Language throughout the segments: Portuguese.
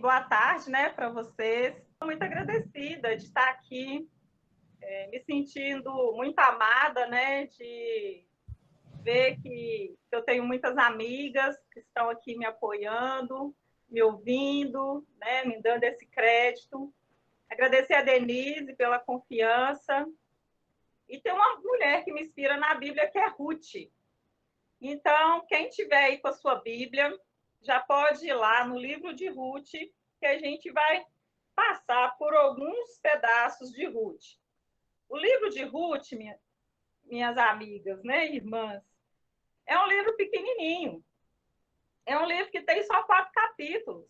boa tarde, né, para vocês. Estou muito agradecida de estar aqui, me sentindo muito amada, né, de ver que eu tenho muitas amigas que estão aqui me apoiando, me ouvindo, né, me dando esse crédito. Agradecer a Denise pela confiança. E tem uma mulher que me inspira na Bíblia, que é Ruth. Então, quem tiver aí com a sua Bíblia, já pode ir lá no livro de Ruth, que a gente vai passar por alguns pedaços de Ruth. O livro de Ruth, minhas amigas, né, irmãs, é um livro pequenininho. É um livro que tem só 4 capítulos.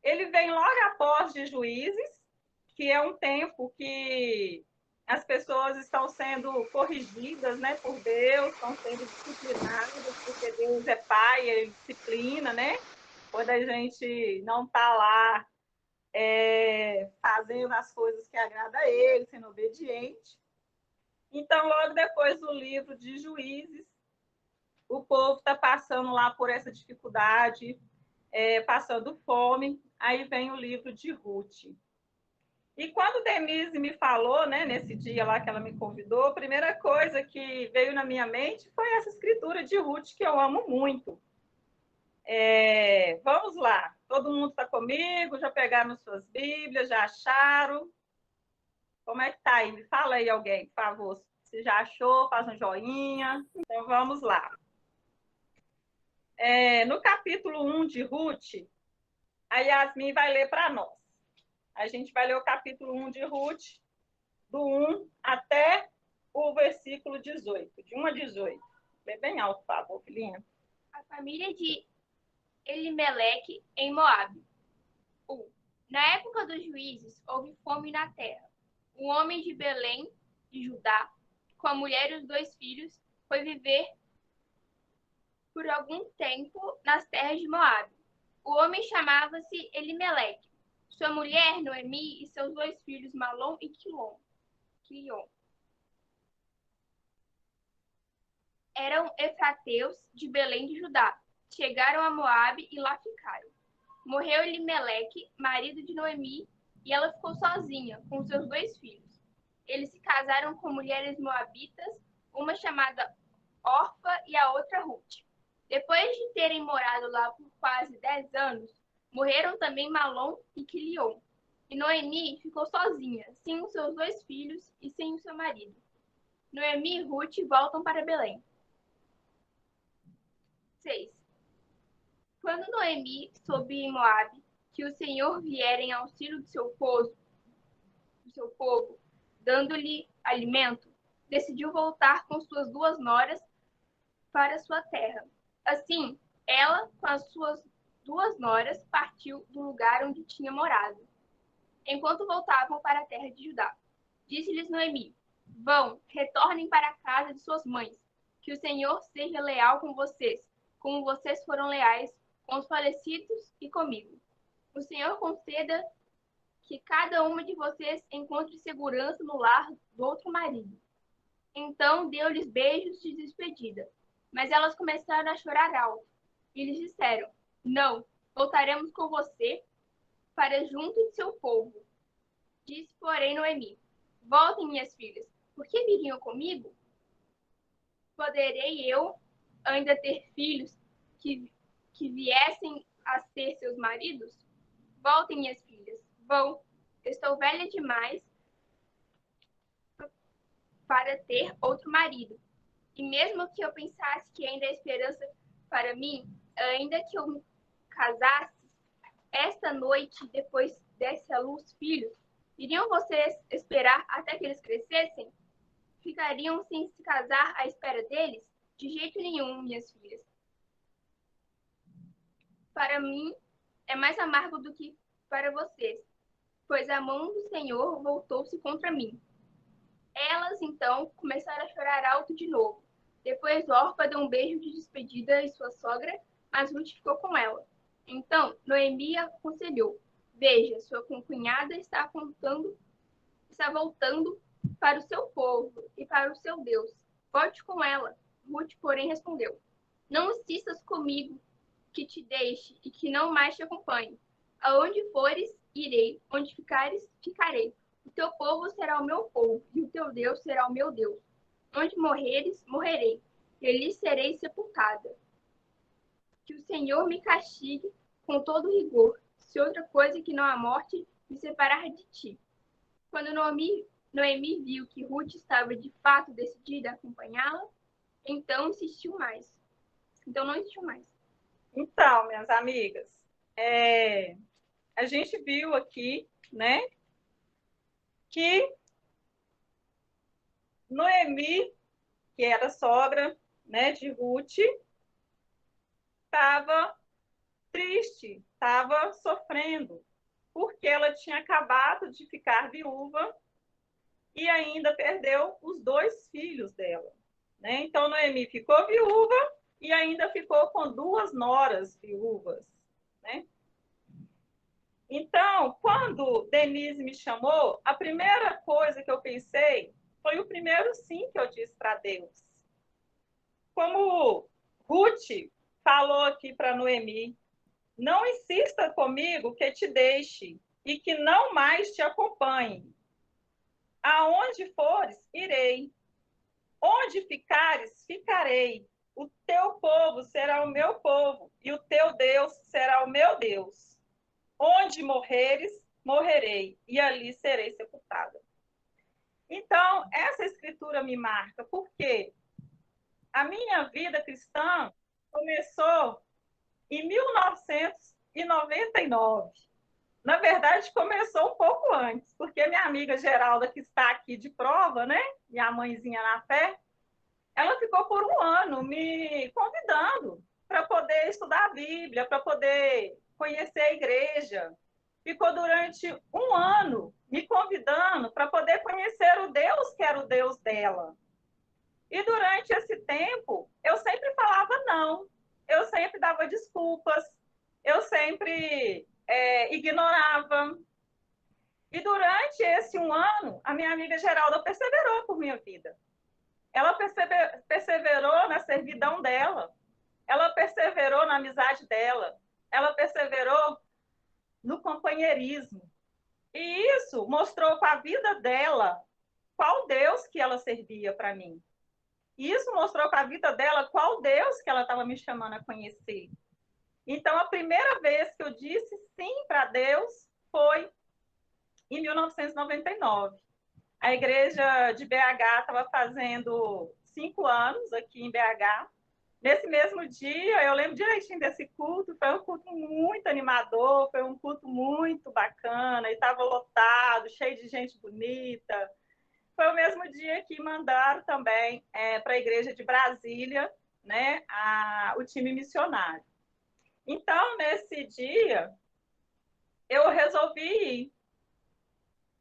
Ele vem logo após de Juízes, que é um tempo que as pessoas estão sendo corrigidas, né, por Deus, estão sendo disciplinadas, porque Deus é pai, ele disciplina, né? Quando a gente não está lá fazendo as coisas que agradam a ele, sendo obediente. Então, logo depois do livro de Juízes, o povo está passando lá por essa dificuldade, passando fome, aí vem o livro de Ruth. E quando Denise me falou, né, nesse dia lá que ela me convidou, a primeira coisa que veio na minha mente foi essa escritura de Ruth, que eu amo muito. Vamos lá, todo mundo está comigo, já pegaram suas Bíblias, já acharam? Como é que está aí? Me fala aí alguém, por favor. Se já achou, faz um joinha. Então vamos lá. No capítulo 1 de Ruth, a Yasmin vai ler para nós. A gente vai ler o capítulo 1 de Ruth, do 1 até o versículo 18, de 1 a 18. Lê bem alto, por favor, filhinha. A família de Elimeleque em Moabe. 1. Na época dos juízes, houve fome na terra. Um homem de Belém, de Judá, com a mulher e os 2 filhos, foi viver por algum tempo nas terras de Moabe. O homem chamava-se Elimeleque. Sua mulher, Noemi, e seus 2 filhos, Malom e Quilion, eram efrateus de Belém de Judá. Chegaram a Moabe e lá ficaram. Morreu Elimeleque, marido de Noemi, e ela ficou sozinha, com seus 2 filhos. Eles se casaram com mulheres moabitas, uma chamada Orfa e a outra Ruth. Depois de terem morado lá por quase 10 anos, morreram também Malom e Quilion. E Noemi ficou sozinha, sem os seus 2 filhos e sem o seu marido. Noemi e Ruth voltam para Belém. 6. Quando Noemi soube em Moabe que o Senhor viera em auxílio do seu povo, dando-lhe alimento, decidiu voltar com suas 2 noras para sua terra. Assim, ela, com as suas 2 noras, partiu do lugar onde tinha morado. Enquanto voltavam para a terra de Judá, disse-lhes Noemi: Vão, retornem para a casa de suas mães, que o Senhor seja leal com vocês, como vocês foram leais com os falecidos e comigo. O Senhor conceda que cada uma de vocês encontre segurança no lar do outro marido. Então deu-lhes beijos de despedida, mas elas começaram a chorar alto. E lhes disseram: Não, voltaremos com você para junto de seu povo. Disse, porém, Noemi: Voltem, minhas filhas, por que viriam comigo? Poderei eu ainda ter filhos que viessem a ser seus maridos? Voltem, minhas filhas, vão. Estou velha demais para ter outro marido. E mesmo que eu pensasse que ainda há esperança para mim, ainda que eu me casasse, esta noite, depois desse à luz filhos, iriam vocês esperar até que eles crescessem? Ficariam sem se casar à espera deles? De jeito nenhum, minhas filhas. Para mim, é mais amargo do que para vocês, pois a mão do Senhor voltou-se contra mim. Elas, então, começaram a chorar alto de novo. Depois Orfa deu um beijo de despedida em sua sogra, mas Ruth ficou com ela. Então, Noemi aconselhou: Veja, sua concunhada está voltando para o seu povo e para o seu Deus. Volte com ela. Ruth, porém, respondeu: Não insistas comigo que te deixe e que não mais te acompanhe. Aonde fores, irei, onde ficares, ficarei. O teu povo será o meu povo, e o teu Deus será o meu Deus. Onde morreres, morrerei, e ali serei sepultada. Que o Senhor me castigue com todo rigor, se outra coisa que não a morte me separar de ti. Quando Noemi viu que Ruth estava de fato decidida a acompanhá-la, então insistiu mais. Então não insistiu mais. Então, minhas amigas, a gente viu aqui, né, que Noemi, que era sogra, né, de Ruth, estava triste, estava sofrendo, porque ela tinha acabado de ficar viúva e ainda perdeu os 2 filhos dela, né? Então, Noemi ficou viúva e ainda ficou com 2 noras viúvas, né? Então, quando Denise me chamou, a primeira coisa que eu pensei foi o primeiro sim que eu disse para Deus. Como Ruth falou aqui para Noemi, não insista comigo que te deixe e que não mais te acompanhe. Aonde fores, irei. Onde ficares, ficarei. O teu povo será o meu povo e o teu Deus será o meu Deus. Onde morreres, morrerei e ali serei sepultada. Então, essa escritura me marca, porque a minha vida cristã começou em 1999. Na verdade, começou um pouco antes, porque minha amiga Geralda, que está aqui de prova, né? Minha mãezinha na fé, ela ficou por um ano me convidando para poder estudar a Bíblia, para poder conhecer a igreja. Ficou durante um ano me convidando para poder conhecer o Deus que era o Deus dela. E durante esse tempo, eu sempre falava não, eu sempre dava desculpas, eu sempre ignorava. E durante esse um ano, a minha amiga Geralda perseverou por minha vida. Ela perseverou na servidão dela, ela perseverou na amizade dela, ela perseverou no companheirismo. E isso mostrou com a vida dela qual Deus que ela servia para mim. Isso mostrou com a vida dela qual Deus que ela estava me chamando a conhecer. Então, a primeira vez que eu disse sim para Deus foi em 1999. A igreja de BH estava fazendo 5 anos aqui em BH. Nesse mesmo dia, eu lembro direitinho desse culto, foi um culto muito animador, foi um culto muito bacana, e estava lotado, cheio de gente bonita. Foi o mesmo dia que mandaram também para a igreja de Brasília, né, o time missionário. Então, nesse dia, eu resolvi ir.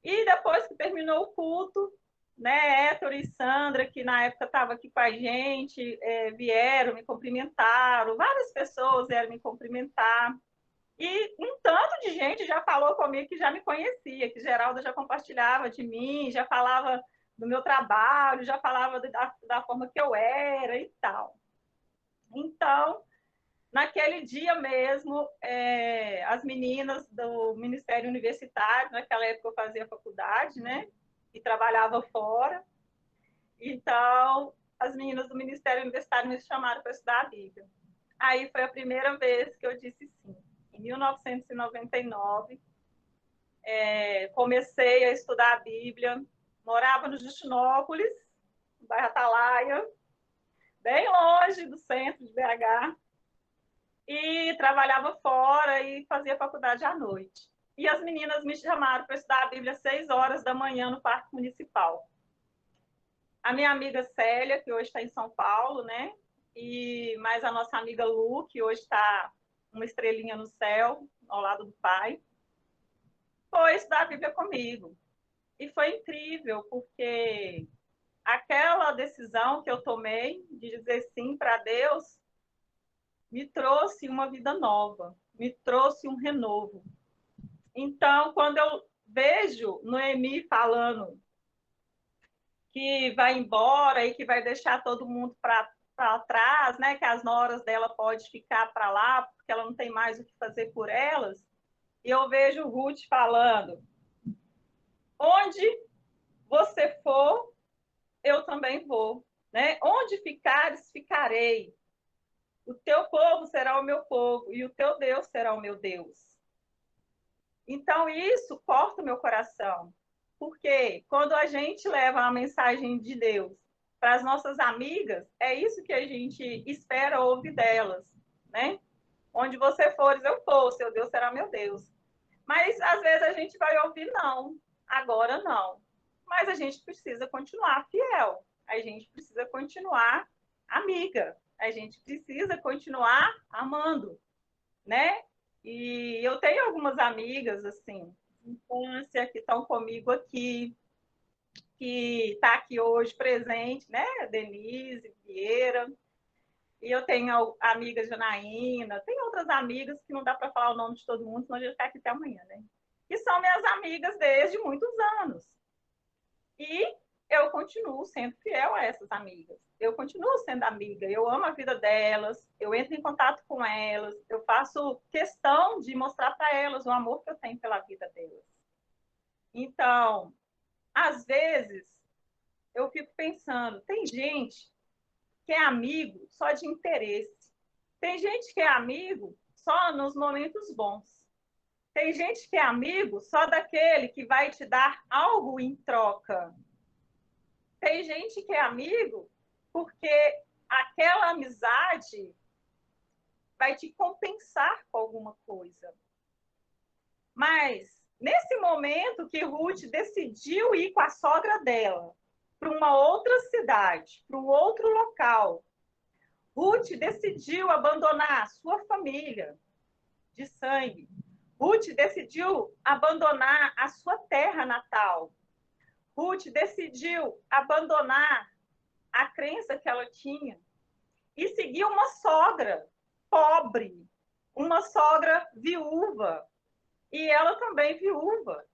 E depois que terminou o culto, né, Héctor e Sandra, que na época estavam aqui com a gente, vieram, me cumprimentaram, várias pessoas vieram me cumprimentar. E um tanto de gente já falou comigo que já me conhecia, que Geralda já compartilhava de mim, já falava do meu trabalho, já falava da forma que eu era e tal. Então, naquele dia mesmo, as meninas do Ministério Universitário, naquela época eu fazia faculdade, né? E trabalhava fora. Então, as meninas do Ministério Universitário me chamaram para estudar a Bíblia. Aí foi a primeira vez que eu disse sim. Em 1999, comecei a estudar a Bíblia. Morava no Justinópolis, no bairro Atalaia, bem longe do centro de BH. E trabalhava fora e fazia faculdade à noite. E as meninas me chamaram para estudar a Bíblia às 6 horas da manhã no Parque Municipal. A minha amiga Célia, que hoje está em São Paulo, né? E mais a nossa amiga Lu, que hoje está uma estrelinha no céu, ao lado do pai, foi estudar a Bíblia comigo. E foi incrível, porque aquela decisão que eu tomei de dizer sim para Deus me trouxe uma vida nova, me trouxe um renovo. Então, quando eu vejo Noemi falando que vai embora e que vai deixar todo mundo para trás, né, que as noras dela podem ficar para lá, porque ela não tem mais o que fazer por elas, E eu vejo Ruth falando: onde você for, eu também vou, né? Onde ficares, ficarei. O teu povo será o meu povo e o teu Deus será o meu Deus. Então, isso corta o meu coração. Porque quando a gente leva a mensagem de Deus para as nossas amigas, é isso que a gente espera ouvir delas, né? Onde você fores, eu for, seu Deus será meu Deus. Mas às vezes a gente vai ouvir não, agora não. Mas a gente precisa continuar fiel, a gente precisa continuar amiga, a gente precisa continuar amando, né? E eu tenho algumas amigas, assim, de infância, que estão comigo aqui, que está aqui hoje presente, né? Denise Vieira. E eu tenho amigas Janaína, tem outras amigas que não dá para falar o nome de todo mundo, senão a gente ficar aqui até amanhã, né? Que são minhas amigas desde muitos anos. E eu continuo sendo fiel a essas amigas. Eu continuo sendo amiga, eu amo a vida delas, eu entro em contato com elas, eu faço questão de mostrar para elas o amor que eu tenho pela vida delas. Então, às vezes, eu fico pensando, tem gente que é amigo só de interesse. Tem gente que é amigo só nos momentos bons. Tem gente que é amigo só daquele que vai te dar algo em troca. Tem gente que é amigo porque aquela amizade vai te compensar com alguma coisa. Mas, nesse momento que Ruth decidiu ir com a sogra dela para uma outra cidade, para um outro local, Ruth decidiu abandonar sua família de sangue. Ruth decidiu abandonar a sua terra natal. Ruth decidiu abandonar a crença que ela tinha e seguir uma sogra pobre, uma sogra viúva, e ela também viúva.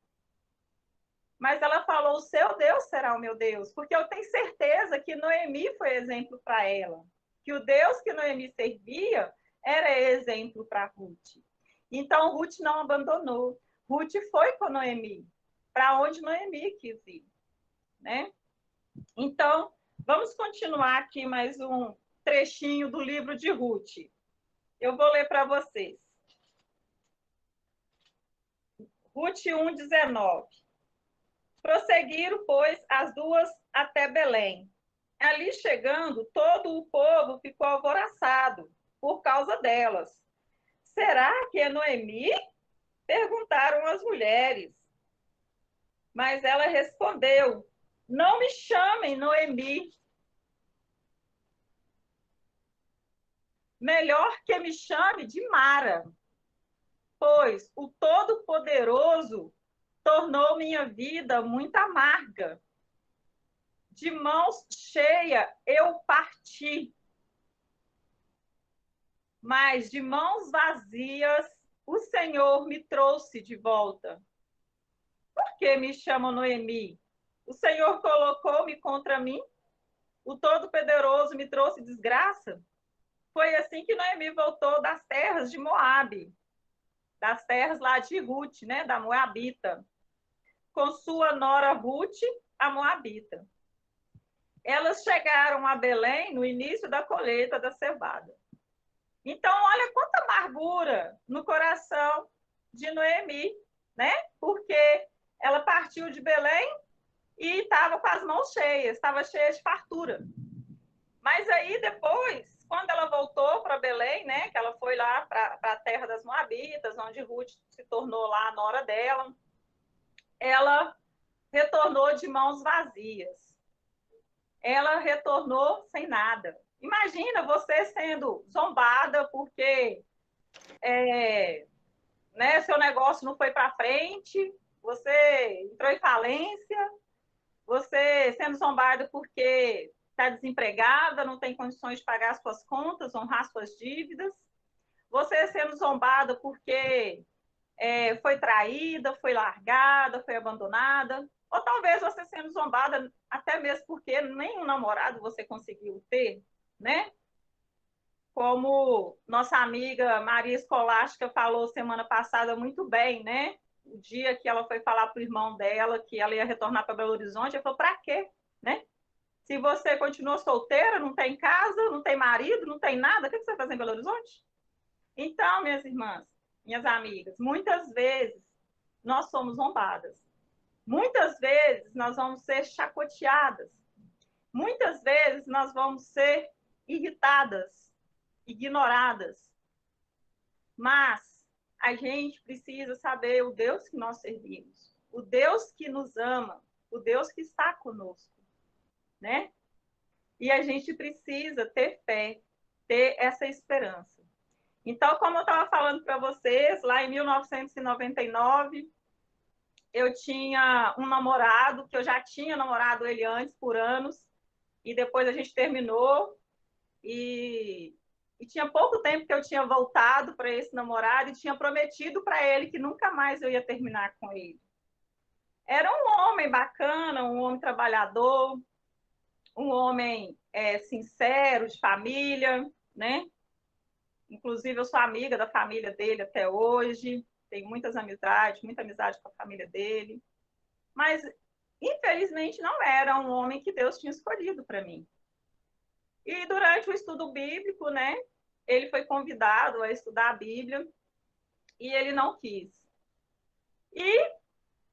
Mas ela falou: o seu Deus será o meu Deus, porque eu tenho certeza que Noemi foi exemplo para ela, que o Deus que Noemi servia era exemplo para Ruth. Então, Ruth não abandonou. Ruth foi com Noemi, para onde Noemi quis ir, né? Então, vamos continuar aqui mais um trechinho do livro de Ruth. Eu vou ler para vocês. Ruth 1:19. Prosseguiram, pois, as duas até Belém. Ali chegando, todo o povo ficou alvoroçado por causa delas. Será que é Noemi? Perguntaram as mulheres. Mas ela respondeu: não me chamem Noemi. Melhor que me chame de Mara, pois o Todo-Poderoso tornou minha vida muito amarga. De mãos cheias eu parti, mas de mãos vazias o Senhor me trouxe de volta. Por que me chamam Noemi? O Senhor colocou-me contra mim? O Todo-Poderoso me trouxe desgraça? Foi assim que Noemi voltou das terras de Moabe, das terras lá de Ruth, né, da Moabita, com sua nora Ruth, a Moabita. Elas chegaram a Belém no início da colheita da cevada. Então, olha quanta amargura no coração de Noemi, né? Porque ela partiu de Belém e estava com as mãos cheias, estava cheia de fartura. Mas aí depois, quando ela voltou para Belém, né, que ela foi lá para a terra das Moabitas, onde Ruth se tornou lá a nora dela, ela retornou de mãos vazias. Ela retornou sem nada. Imagina você sendo zombada porque né, seu negócio não foi para frente, você entrou em falência, você sendo zombada porque está desempregada, não tem condições de pagar suas contas, honrar suas dívidas, você sendo zombada porque foi traída, foi largada, foi abandonada, ou talvez você sendo zombada até mesmo porque nenhum namorado você conseguiu ter, né? como nossa amiga Maria Escolástica falou semana passada muito bem, né? O dia que ela foi falar para o irmão dela que ela ia retornar para Belo Horizonte, ela falou, para quê? Né? Se você continua solteira, não tem casa, não tem marido, não tem nada, o que você vai fazer em Belo Horizonte? Então, minhas irmãs, minhas amigas, muitas vezes nós somos zombadas. Muitas vezes nós vamos ser chacoteadas. Muitas vezes nós vamos ser irritadas, ignoradas. Mas a gente precisa saber o Deus que nós servimos, o Deus que nos ama, o Deus que está conosco, né? E a gente precisa ter fé, ter essa esperança. Então, como eu estava falando para vocês, lá em 1999, eu tinha um namorado, que eu já tinha namorado ele antes por anos, e depois a gente terminou, e tinha pouco tempo que eu tinha voltado para esse namorado e tinha prometido para ele que nunca mais eu ia terminar com ele. Era um homem bacana, um homem trabalhador, um homem sincero, de família, né? Inclusive, eu sou amiga da família dele até hoje, tenho muitas amizades, muita amizade com a família dele. Mas, infelizmente, não era um homem que Deus tinha escolhido para mim. E durante o estudo bíblico, né, ele foi convidado a estudar a Bíblia e ele não quis. E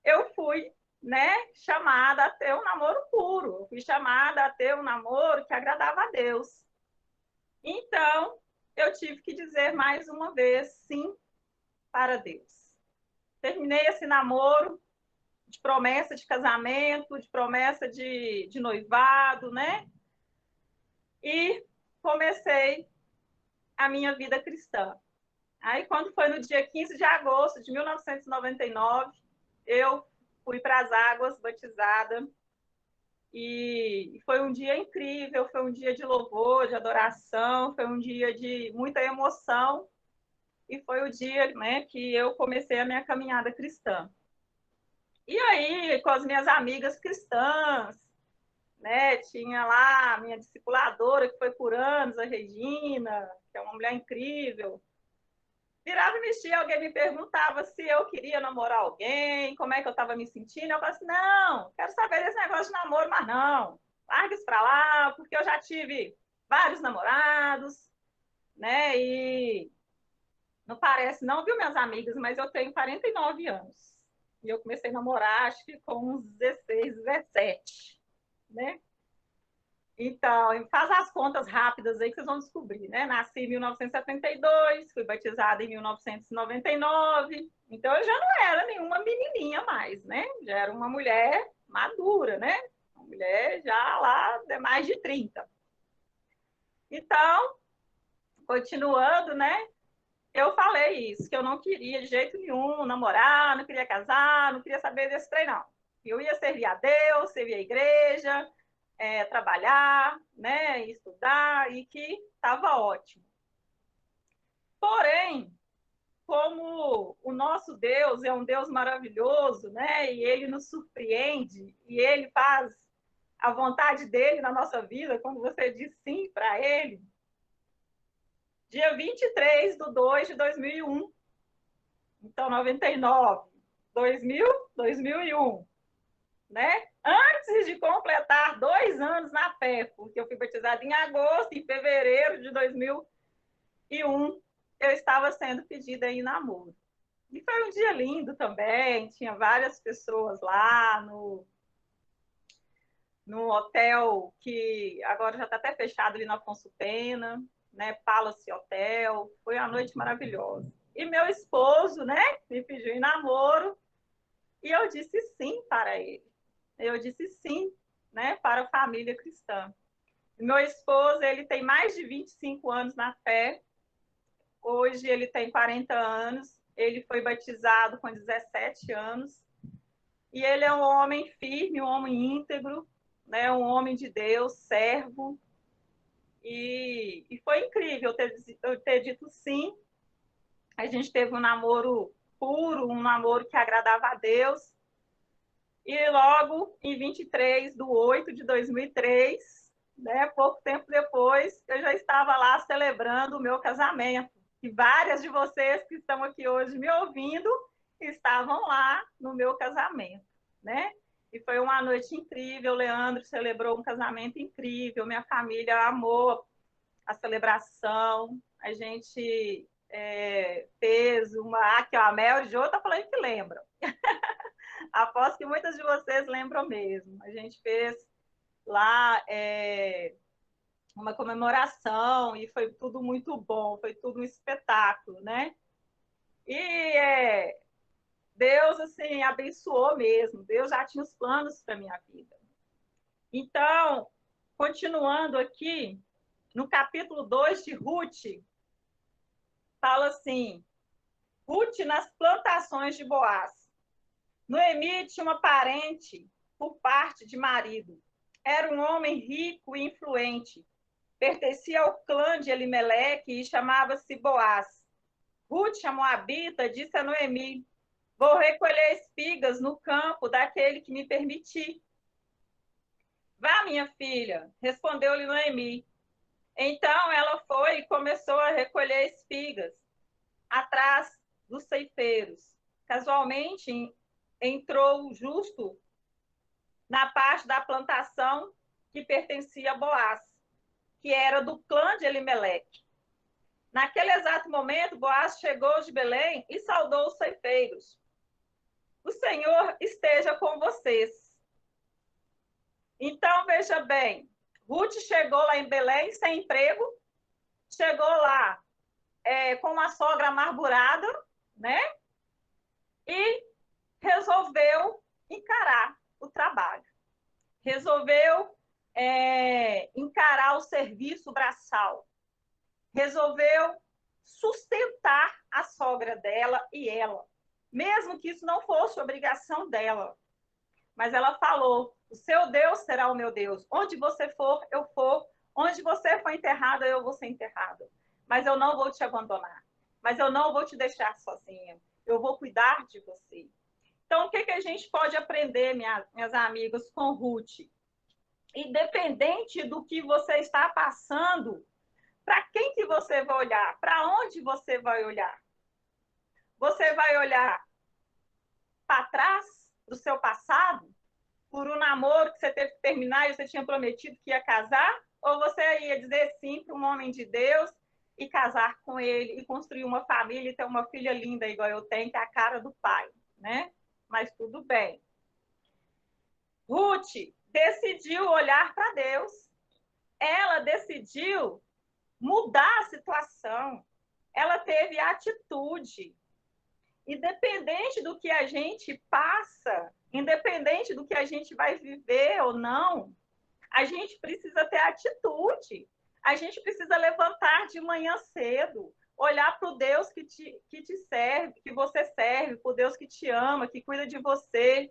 eu fui, né, chamada a ter um namoro puro. Eu fui chamada a ter um namoro que agradava a Deus. Então, eu tive que dizer mais uma vez sim para Deus. Terminei esse namoro de promessa de casamento, de promessa de noivado, né? E comecei a minha vida cristã. Aí, quando foi no dia 15 de agosto de 1999, eu fui para as águas batizada. E foi um dia incrível, foi um dia de louvor, de adoração, foi um dia de muita emoção. E foi o dia, né, que eu comecei a minha caminhada cristã. E aí, com as minhas amigas cristãs, né, tinha lá a minha discipuladora, que foi por anos, a Regina, que é uma mulher incrível. Virava e mexia, alguém me perguntava se eu queria namorar alguém, como é que eu estava me sentindo. Eu falava assim, não, quero saber desse negócio de namoro, mas não. Larga isso para lá, porque eu já tive vários namorados, né? E não parece não, viu, minhas amigas, mas eu tenho 49 anos. E eu comecei a namorar, acho que com uns 16, 17, né? Então, faz as contas rápidas aí que vocês vão descobrir, né? Nasci em 1972, fui batizada em 1999, então eu já não era nenhuma menininha mais, né? Já era uma mulher madura, né? Uma mulher já lá de mais de 30. Então, continuando, né? Eu falei isso, que eu não queria de jeito nenhum namorar, não queria casar, não queria saber desse trem, não. Eu ia servir a Deus, servir a igreja, trabalhar, né, estudar, e que estava ótimo. Porém, como o nosso Deus é um Deus maravilhoso, né, e ele nos surpreende, e ele faz a vontade dele na nossa vida, quando você diz sim para ele, dia 23 de 2 de 2001, então 99, 2000, 2001, né? Antes de completar 2 anos na fé, porque eu fui batizada em agosto, em fevereiro de 2001, eu estava sendo pedida em namoro. E foi um dia lindo também, tinha várias pessoas lá no hotel, que agora já está até fechado ali na Afonso Pena, né? Palace Hotel, foi uma noite maravilhosa. E meu esposo, né, me pediu em namoro, e eu disse sim para ele. Eu disse sim, né, para a família cristã. Meu esposo, ele tem mais de 25 anos na fé. Hoje ele tem 40 anos. Ele foi batizado com 17 anos. E ele é um homem firme, um homem íntegro, né, um homem de Deus, servo. E foi incrível eu ter dito sim. A gente teve um namoro puro, um namoro que agradava a Deus. E logo, em 23 de 8 de 2003, né? Pouco tempo depois, eu já estava lá celebrando o meu casamento. E várias de vocês que estão aqui hoje me ouvindo estavam lá no meu casamento, né? E foi uma noite incrível. O Leandro celebrou um casamento incrível. Minha família amou a celebração. A gente fez uma... Aqui, ó, a Mel e o Jô tá falando que lembram. Aposto que muitas de vocês lembram mesmo. A gente fez lá uma comemoração e foi tudo muito bom, foi tudo um espetáculo, né? E Deus, assim, abençoou mesmo. Deus já tinha os planos para minha vida. Então, continuando aqui, no capítulo 2 de Ruth, fala assim, Ruth nas plantações de Boaz. Noemi tinha uma parente por parte de marido. Era um homem rico e influente. Pertencia ao clã de Elimeleque e chamava-se Boaz. Ruth, a moabita, disse a Noemi, vou recolher espigas no campo daquele que me permitir. Vá, minha filha, respondeu-lhe Noemi. Então ela foi e começou a recolher espigas atrás dos ceifeiros. Casualmente entrou justo na parte da plantação que pertencia a Boaz, que era do clã de Elimeleque. Naquele exato momento, Boaz chegou de Belém e saudou os ceifeiros. O Senhor esteja com vocês. Então, veja bem, Ruth chegou lá em Belém sem emprego, chegou lá com uma sogra amargurada, né? E resolveu encarar o trabalho. Resolveu encarar o serviço braçal. Resolveu sustentar a sogra dela e ela, mesmo que isso não fosse obrigação dela. Mas ela falou, o seu Deus será o meu Deus. Onde você for, eu for. Onde você for enterrada, eu vou ser enterrada. Mas eu não vou te abandonar. Mas eu não vou te deixar sozinha. Eu vou cuidar de você. Então, o que a gente pode aprender, minhas amigas, com Ruth? Independente do que você está passando, para quem que você vai olhar? Para onde você vai olhar? Você vai olhar para trás do seu passado? Por um namoro que você teve que terminar e você tinha prometido que ia casar? Ou você ia dizer sim para um homem de Deus e casar com ele e construir uma família e ter uma filha linda igual eu tenho, que é a cara do pai, né? Mas tudo bem. Ruth decidiu olhar para Deus. Ela decidiu mudar a situação. Ela teve atitude. Independente do que a gente passa, independente do que a gente vai viver ou não, a gente precisa ter atitude. A gente precisa levantar de manhã cedo, olhar para o Deus que te serve, que você serve, para o Deus que te ama, que cuida de você,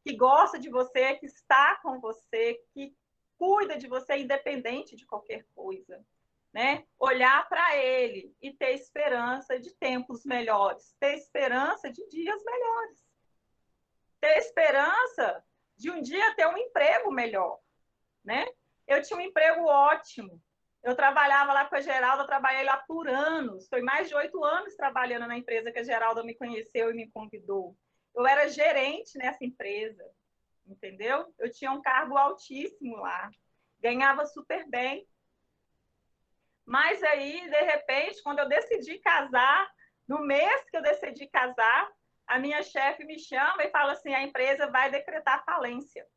que gosta de você, que está com você, que cuida de você independente de qualquer coisa. Né? Olhar para ele e ter esperança de tempos melhores, ter esperança de dias melhores, ter esperança de um dia ter um emprego melhor, né? Eu tinha um emprego ótimo, eu trabalhava lá com a Geralda, eu trabalhei lá por anos, foi mais de 8 anos trabalhando na empresa que a Geralda me conheceu e me convidou. Eu era gerente nessa empresa, entendeu? Eu tinha um cargo altíssimo lá, ganhava super bem. Mas aí, de repente, quando eu decidi casar, no mês que eu decidi casar, a minha chefe me chama e fala assim, a empresa vai decretar falência.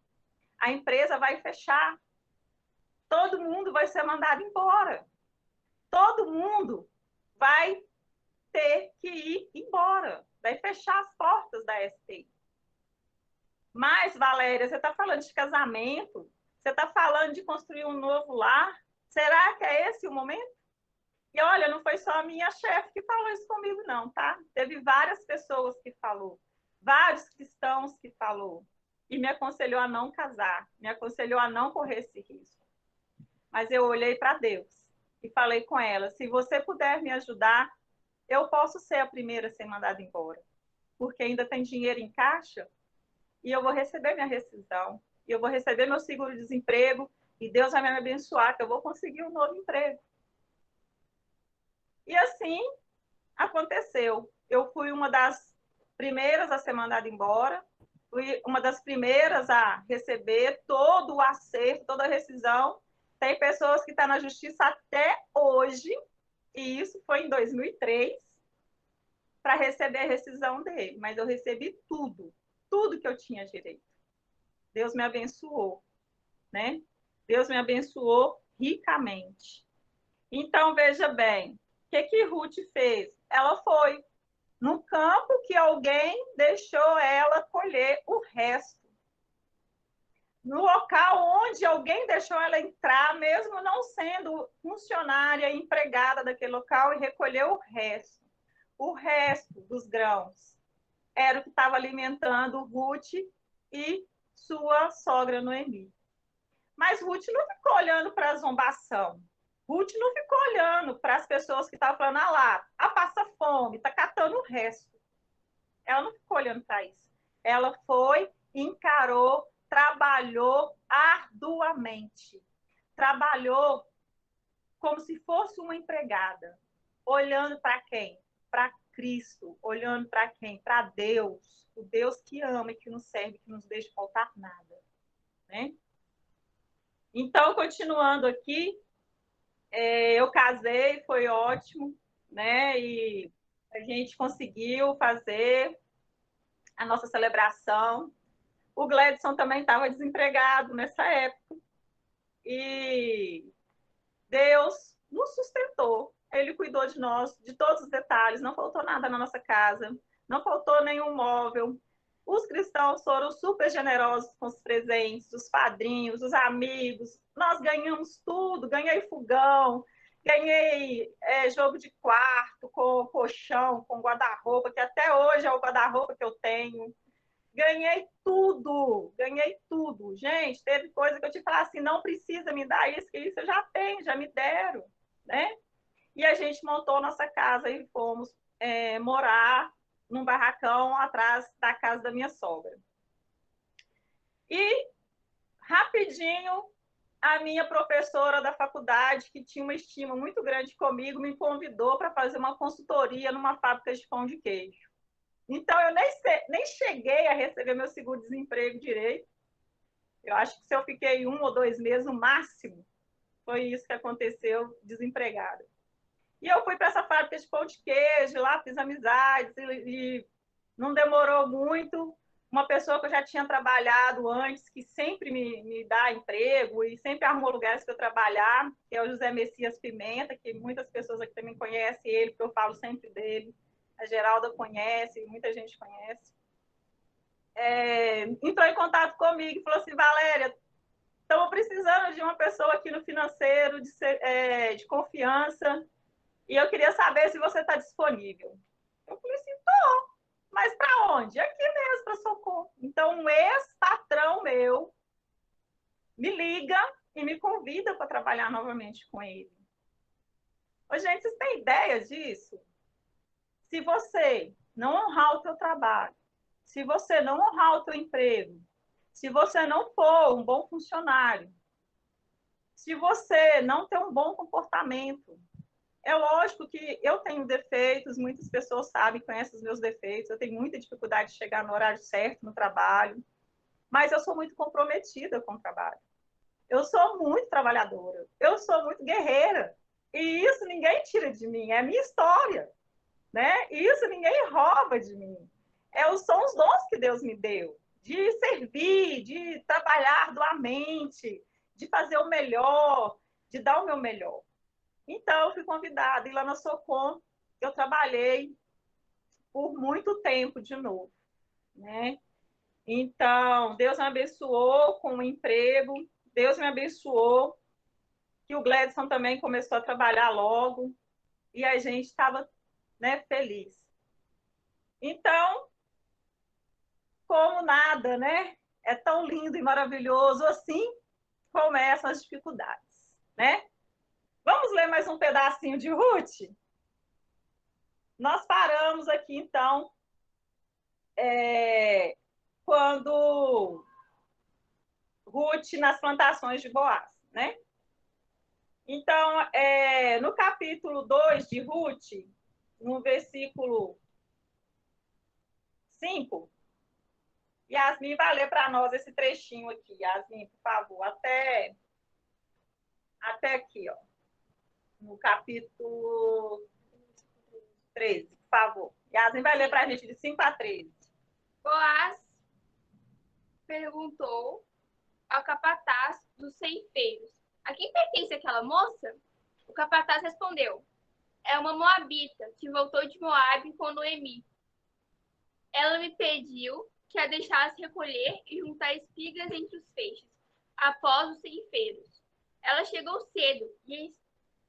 A empresa vai fechar. Todo mundo vai ser mandado embora. Todo mundo vai ter que ir embora. Vai fechar as portas da STI. Mas, Valéria, você está falando de casamento? Você está falando de construir um novo lar? Será que é esse o momento? E olha, não foi só a minha chefe que falou isso comigo, não, tá? Teve várias pessoas que falou, vários cristãos que falou, e me aconselhou a não casar, me aconselhou a não correr esse risco. Mas eu olhei para Deus e falei com ela, se você puder me ajudar, eu posso ser a primeira a ser mandada embora, porque ainda tem dinheiro em caixa, e eu vou receber minha rescisão, e eu vou receber meu seguro-desemprego, e Deus vai me abençoar, que eu vou conseguir um novo emprego. E assim aconteceu. Eu fui uma das primeiras a ser mandada embora, fui uma das primeiras a receber todo o acerto, toda a rescisão. Tem pessoas que estão na justiça até hoje, e isso foi em 2003, para receber a rescisão dele. Mas eu recebi tudo, tudo que eu tinha direito. Deus me abençoou, né? Deus me abençoou ricamente. Então, veja bem, o que Ruth fez? Ela foi no campo que alguém deixou ela colher o resto. No local onde alguém deixou ela entrar, mesmo não sendo funcionária, empregada daquele local, e recolheu o resto. O resto dos grãos era o que estava alimentando Ruth e sua sogra Noemi. Mas Ruth não ficou olhando para a zombação. Ruth não ficou olhando para as pessoas que estavam falando, ah lá, passa fome, está catando o resto. Ela não ficou olhando para isso. Ela foi, encarou, trabalhou arduamente. Trabalhou como se fosse uma empregada. Olhando para quem? Para Cristo. Olhando para quem? Para Deus. O Deus que ama e que nos serve, que nos deixa faltar nada. Né? Então, continuando aqui, eu casei, foi ótimo, né? E a gente conseguiu fazer a nossa celebração. O Gledson também estava desempregado nessa época. E Deus nos sustentou. Ele cuidou de nós, de todos os detalhes. Não faltou nada na nossa casa. Não faltou nenhum móvel. Os cristãos foram super generosos com os presentes, os padrinhos, os amigos. Nós ganhamos tudo. Ganhei fogão, ganhei jogo de quarto com colchão, com guarda-roupa, que até hoje é o guarda-roupa que eu tenho. Ganhei tudo, ganhei tudo. Gente, teve coisa que eu te falar assim, não precisa me dar isso, que isso eu já tenho, já me deram, né? E a gente montou nossa casa e fomos morar num barracão atrás da casa da minha sogra. E, rapidinho, a minha professora da faculdade, que tinha uma estima muito grande comigo, me convidou para fazer uma consultoria numa fábrica de pão de queijo. Então, eu nem cheguei a receber meu seguro-desemprego direito. Eu acho que se eu fiquei 1 ou 2 meses, no máximo, foi isso que aconteceu, desempregada. E eu fui para essa fábrica de pão de queijo, lá fiz amizades, e não demorou muito. Uma pessoa que eu já tinha trabalhado antes, que sempre me dá emprego e sempre arrumou lugares para eu trabalhar, que é o José Messias Pimenta, que muitas pessoas aqui também conhecem ele, porque eu falo sempre dele. A Geralda conhece, muita gente conhece. Entrou em contato comigo e falou assim, Valéria, estamos precisando de uma pessoa aqui no financeiro, de confiança, e eu queria saber se você está disponível. Eu falei assim, estou, mas para onde? Aqui mesmo, para Socorro. Então, um ex-patrão meu me liga e me convida para trabalhar novamente com ele. Ô, gente, vocês têm ideia disso? Se você não honrar o teu trabalho, se você não honrar o teu emprego, se você não for um bom funcionário, se você não ter um bom comportamento, é lógico que eu tenho defeitos, muitas pessoas sabem, conhecem os meus defeitos, eu tenho muita dificuldade de chegar no horário certo no trabalho, mas eu sou muito comprometida com o trabalho. Eu sou muito trabalhadora, eu sou muito guerreira, e isso ninguém tira de mim, é a minha história. Né? Isso ninguém rouba de mim. São os dons que Deus me deu, de servir, de trabalhar arduamente, de fazer o melhor, de dar o meu melhor. Então, eu fui convidada, e lá na Socom, eu trabalhei por muito tempo de novo. Né? Então, Deus me abençoou com o emprego, Deus me abençoou, que o Gledson também começou a trabalhar logo, e a gente estava, né, feliz. Então, como nada, né? É tão lindo e maravilhoso, assim começam as dificuldades, né? Vamos ler mais um pedacinho de Ruth? Nós paramos aqui, então, quando Ruth nas plantações de Boaz, né? Então, no capítulo 2 de Ruth, no versículo 5, Yasmin vai ler para nós esse trechinho aqui. Yasmin, por favor, até aqui, ó, no capítulo 13, por favor. Yasmin vai ler para a gente de 5 a 13. Boaz perguntou ao capataz dos ceifeiros: a quem pertence aquela moça? O capataz respondeu: é uma moabita que voltou de Moabe com Noemi. Ela me pediu que a deixasse recolher e juntar espigas entre os feixes, após os ceifeiros. Ela chegou cedo e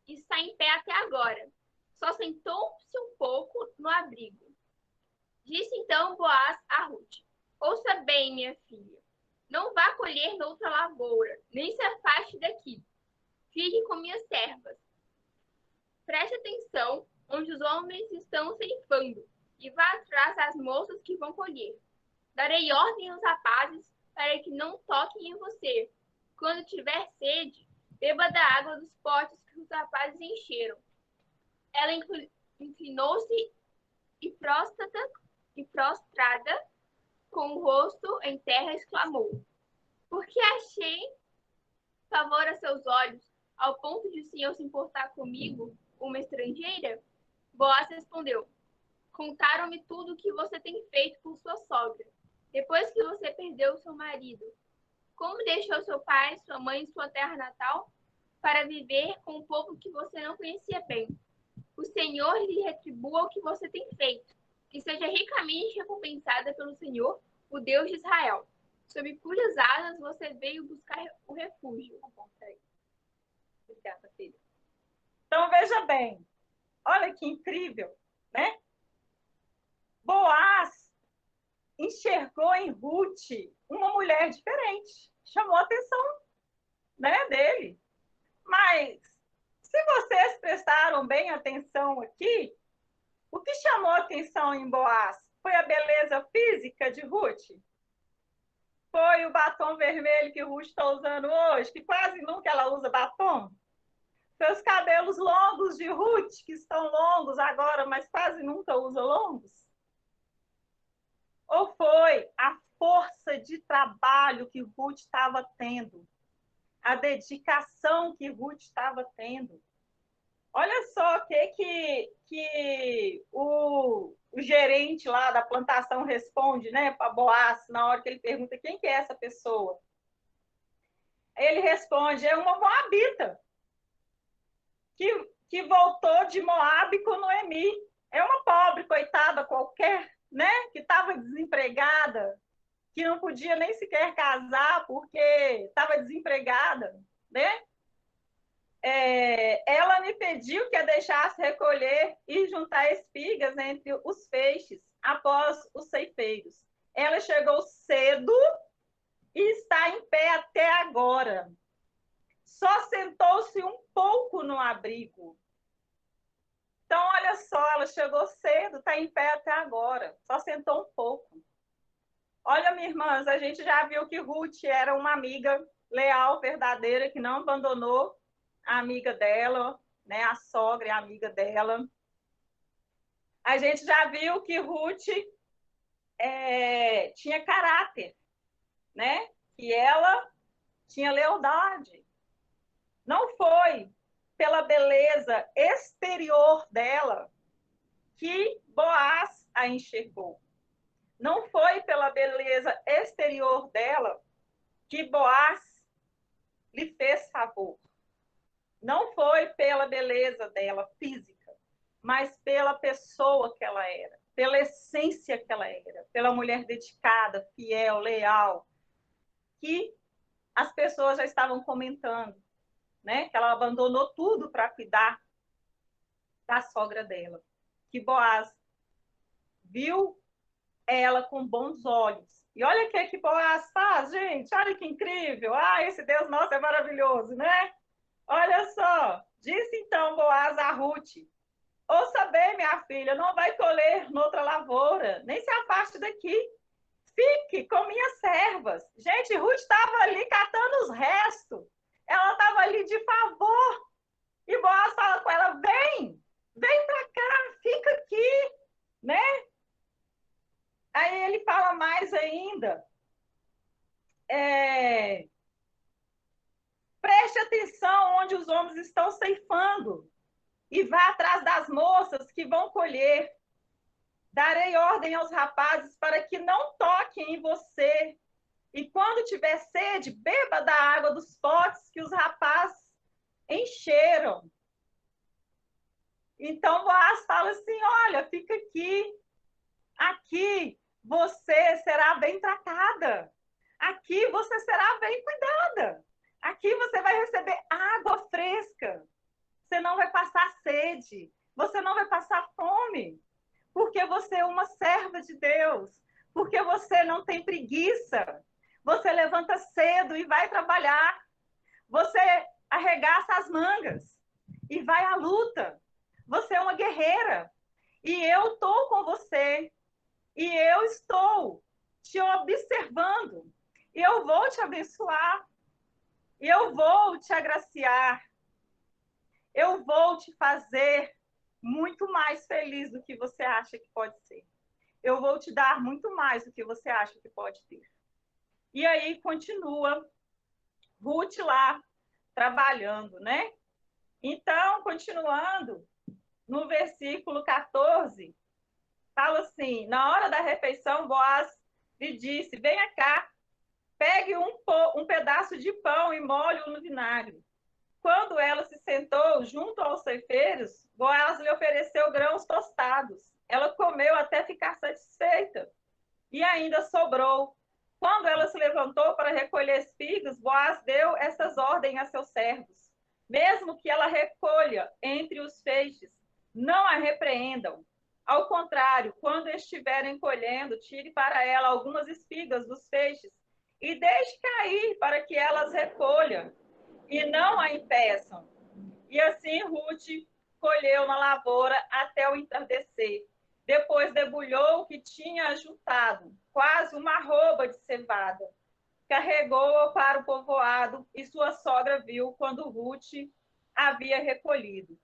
está em pé até agora. Só sentou-se um pouco no abrigo. Disse então Boaz a Ruth: ouça bem, minha filha. Não vá colher noutra lavoura, nem se afaste daqui. Fique com minhas servas. Preste atenção onde os homens estão ceifando e vá atrás das moças que vão colher. Darei ordem aos rapazes para que não toquem em você. Quando tiver sede, beba da água dos potes que os rapazes encheram. Ela inclinou-se e prostrada, com o rosto em terra, exclamou: por que achei favor a seus olhos, ao ponto de o Senhor se importar comigo, uma estrangeira? Boaz respondeu: contaram-me tudo o que você tem feito por sua sogra, depois que você perdeu seu marido. Como deixou seu pai, sua mãe e sua terra natal para viver com um povo que você não conhecia bem. O Senhor lhe retribua o que você tem feito, que seja ricamente recompensada pelo Senhor, o Deus de Israel, sob cujas asas você veio buscar o refúgio. Obrigada, filha. Então, veja bem, olha que incrível, né? Boaz enxergou em Ruth uma mulher diferente, chamou a atenção, né, dele. Mas, se vocês prestaram bem atenção aqui, o que chamou a atenção em Boaz foi a beleza física de Ruth? Foi o batom vermelho que Ruth está usando hoje, que quase nunca ela usa batom? Foi os cabelos longos de Ruth, que estão longos agora, mas quase nunca usa longos? Ou foi a força de trabalho que Ruth estava tendo? A dedicação que Ruth estava tendo? Olha só o que o gerente lá da plantação responde, né, para Boaz, na hora que ele pergunta quem que é essa pessoa. Ele responde: é uma moabita que voltou de Moabe com Noemi. É uma pobre, coitada qualquer, né, que estava desempregada, que não podia nem sequer casar porque estava desempregada, né? Ela me pediu que a deixasse recolher e juntar espigas entre os feixes após os ceifeiros. Ela chegou cedo e está em pé até agora. Só sentou-se um pouco no abrigo. Então, olha só, ela chegou cedo, está em pé até agora. Só sentou um pouco. Olha, minhas irmãs, a gente já viu que Ruth era uma amiga leal, verdadeira, que não abandonou a amiga dela, né? A sogra é a amiga dela. A gente já viu que Ruth tinha caráter, né? Que ela tinha lealdade. Não foi pela beleza exterior dela que Boaz a enxergou. Não foi pela beleza exterior dela que Boaz lhe fez favor. Não foi pela beleza dela física, mas pela pessoa que ela era, pela essência que ela era, pela mulher dedicada, fiel, leal, que as pessoas já estavam comentando, né? Que ela abandonou tudo para cuidar da sogra dela. Que Boaz viu ela com bons olhos. E olha o que Boaz faz, gente. Olha que incrível. Ah, esse Deus nosso é maravilhoso, né? Olha só. Disse então Boaz a Ruth: ouça bem, minha filha, não vai colher noutra lavoura, nem se afaste daqui. Fique com minhas servas. Gente, Ruth estava ali catando os restos. Ela estava ali de favor. E Boaz fala com ela, vem para cá, fica aqui, né? Aí ele fala mais ainda, preste atenção onde os homens estão ceifando e vá atrás das moças que vão colher. Darei ordem aos rapazes para que não toquem em você. E quando tiver sede, beba da água dos potes que os rapazes encheram. Então Boaz fala assim, olha, fica aqui você será bem tratada, aqui você será bem cuidada, aqui você vai receber água fresca, você não vai passar sede, você não vai passar fome, porque você é uma serva de Deus, porque você não tem preguiça, você levanta cedo e vai trabalhar, você arregaça as mangas e vai à luta, você é uma guerreira, e eu estou com você, e eu estou te observando, e eu vou te abençoar, e eu vou te agraciar, eu vou te fazer muito mais feliz do que você acha que pode ser. Eu vou te dar muito mais do que você acha que pode ter. E aí continua Ruth lá trabalhando, né? Então, continuando, no versículo 14, fala assim, na hora da refeição, Boaz lhe disse, venha cá, pegue um pedaço de pão e molhe-o no vinagre. Quando ela se sentou junto aos ceifeiros, Boaz lhe ofereceu grãos tostados. Ela comeu até ficar satisfeita. E ainda sobrou. Quando ela se levantou para recolher espigas, Boaz deu essas ordens a seus servos. Mesmo que ela recolha entre os feixes, não a repreendam. Ao contrário, quando estiverem colhendo, tire para ela algumas espigas dos feixes e deixe cair para que elas recolham e não a impeçam. E assim Ruth colheu na lavoura até o entardecer. Depois debulhou o que tinha juntado, quase uma arroba de cevada. Carregou-o para o povoado e sua sogra viu quando Ruth havia recolhido.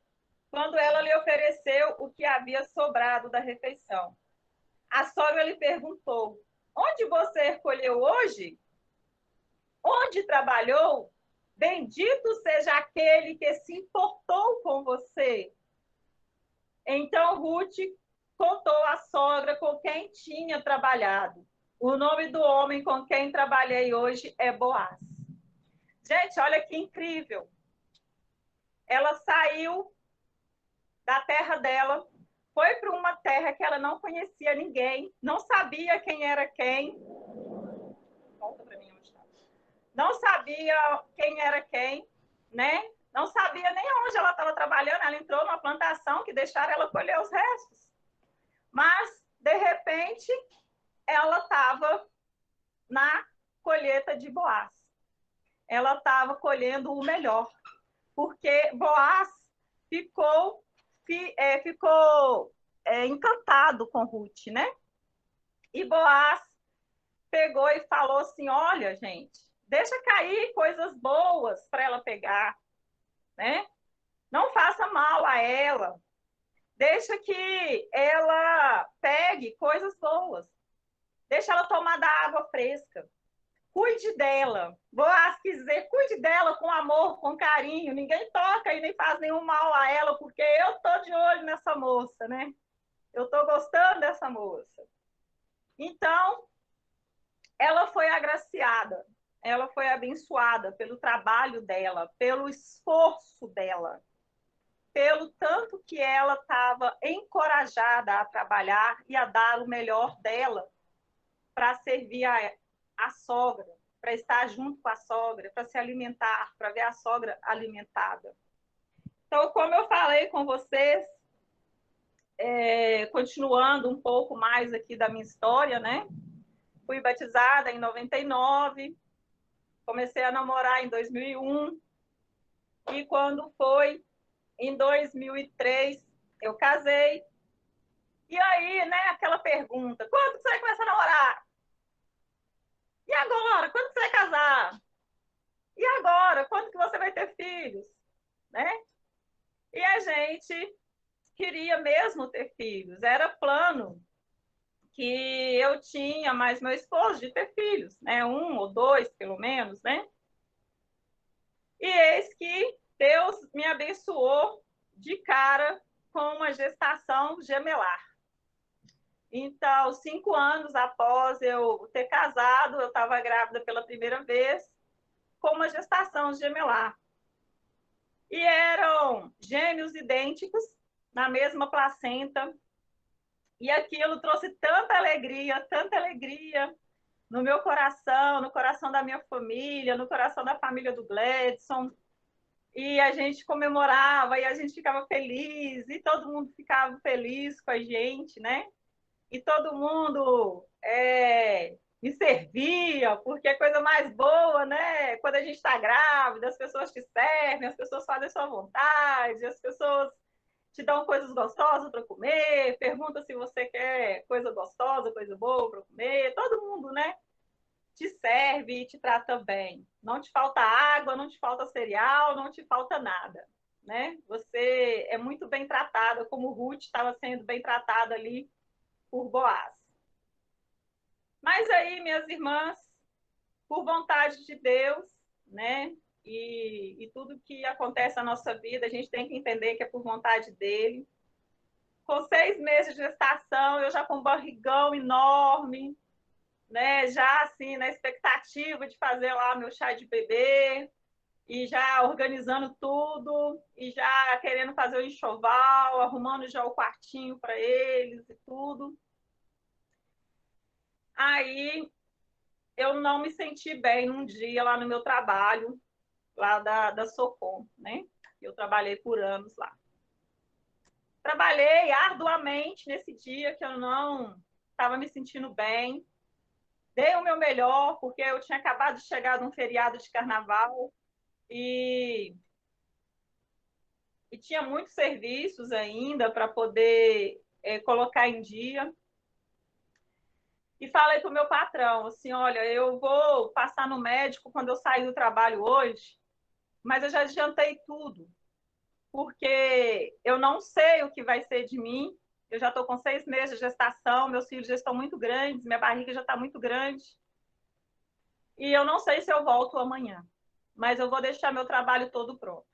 Quando ela lhe ofereceu o que havia sobrado da refeição. A sogra lhe perguntou, onde você recolheu hoje? Onde trabalhou? Bendito seja aquele que se importou com você. Então Ruth contou à sogra com quem tinha trabalhado. O nome do homem com quem trabalhei hoje é Boaz. Gente, olha que incrível. Ela saiu da terra dela, foi para uma terra que ela não conhecia ninguém, não sabia quem era quem. Volta para mim onde está. Não sabia quem era quem, né? Não sabia nem onde ela estava trabalhando. Ela entrou numa plantação que deixaram ela colher os restos. Mas, de repente, ela estava na colheita de Boaz. Ela estava colhendo o melhor, porque Boaz ficou encantado com Ruth, né? E Boaz pegou e falou assim, olha, gente, deixa cair coisas boas para ela pegar, né? Não faça mal a ela. Deixa que ela pegue coisas boas. Deixa ela tomar da água fresca. Cuide dela. Boaz quis dizer, cuide dela com amor, com carinho. Ninguém toca e nem faz nenhum mal a ela, porque eu tô de olho nessa moça, né? Eu tô gostando dessa moça. Então, ela foi agraciada. Ela foi abençoada pelo trabalho dela, pelo esforço dela, pelo tanto que ela estava encorajada a trabalhar e a dar o melhor dela para servir a sogra, para estar junto com a sogra, para se alimentar, para ver a sogra alimentada. Então, como eu falei com vocês, continuando um pouco mais aqui da minha história, né? Fui batizada em 99, comecei a namorar em 2001, e quando foi em 2003, eu casei. E aí, né, aquela pergunta, quando você vai começar a namorar? E agora, quando você vai casar? E agora? Quando que você vai ter filhos? Né? E a gente queria mesmo ter filhos. Era plano que eu tinha, mais meu esposo, de ter filhos, né? 1 ou 2, pelo menos, né? E eis que Deus me abençoou de cara com uma gestação gemelar. Então, 5 anos após eu ter casado, eu estava grávida pela primeira vez, com uma gestação gemelar. E eram gêmeos idênticos, na mesma placenta. E aquilo trouxe tanta alegria no meu coração, no coração da minha família, no coração da família do Gladson. E a gente comemorava e a gente ficava feliz, e todo mundo ficava feliz com a gente, né? E todo mundo me servia, porque é coisa mais boa, né? Quando a gente está grávida, as pessoas te servem, as pessoas fazem a sua vontade, as pessoas te dão coisas gostosas para comer, perguntam se você quer coisa gostosa, coisa boa para comer, todo mundo, né? Te serve e te trata bem. Não te falta água, não te falta cereal, não te falta nada, né? Você é muito bem tratada, como Ruth estava sendo bem tratada ali por Boaz. Mas aí, minhas irmãs, por vontade de Deus, né? E tudo que acontece na nossa vida, a gente tem que entender que é por vontade dele. Com 6 meses de gestação, eu já com um barrigão enorme, né? Já assim, na expectativa de fazer lá meu chá de bebê, e já organizando tudo, e já querendo fazer o enxoval, arrumando já o quartinho para eles e tudo. Aí eu não me senti bem num dia lá no meu trabalho, lá da Socom, né? Eu trabalhei por anos lá. Trabalhei arduamente nesse dia que eu não estava me sentindo bem. Dei o meu melhor, porque eu tinha acabado de chegar de um feriado de carnaval e, e tinha muitos serviços ainda para poder colocar em dia. E falei para o meu patrão, assim, olha, eu vou passar no médico quando eu sair do trabalho hoje, mas eu já adiantei tudo, porque eu não sei o que vai ser de mim. Eu já estou com 6 meses de gestação, meus filhos já estão muito grandes, minha barriga já está muito grande. E eu não sei se eu volto amanhã, mas eu vou deixar meu trabalho todo pronto.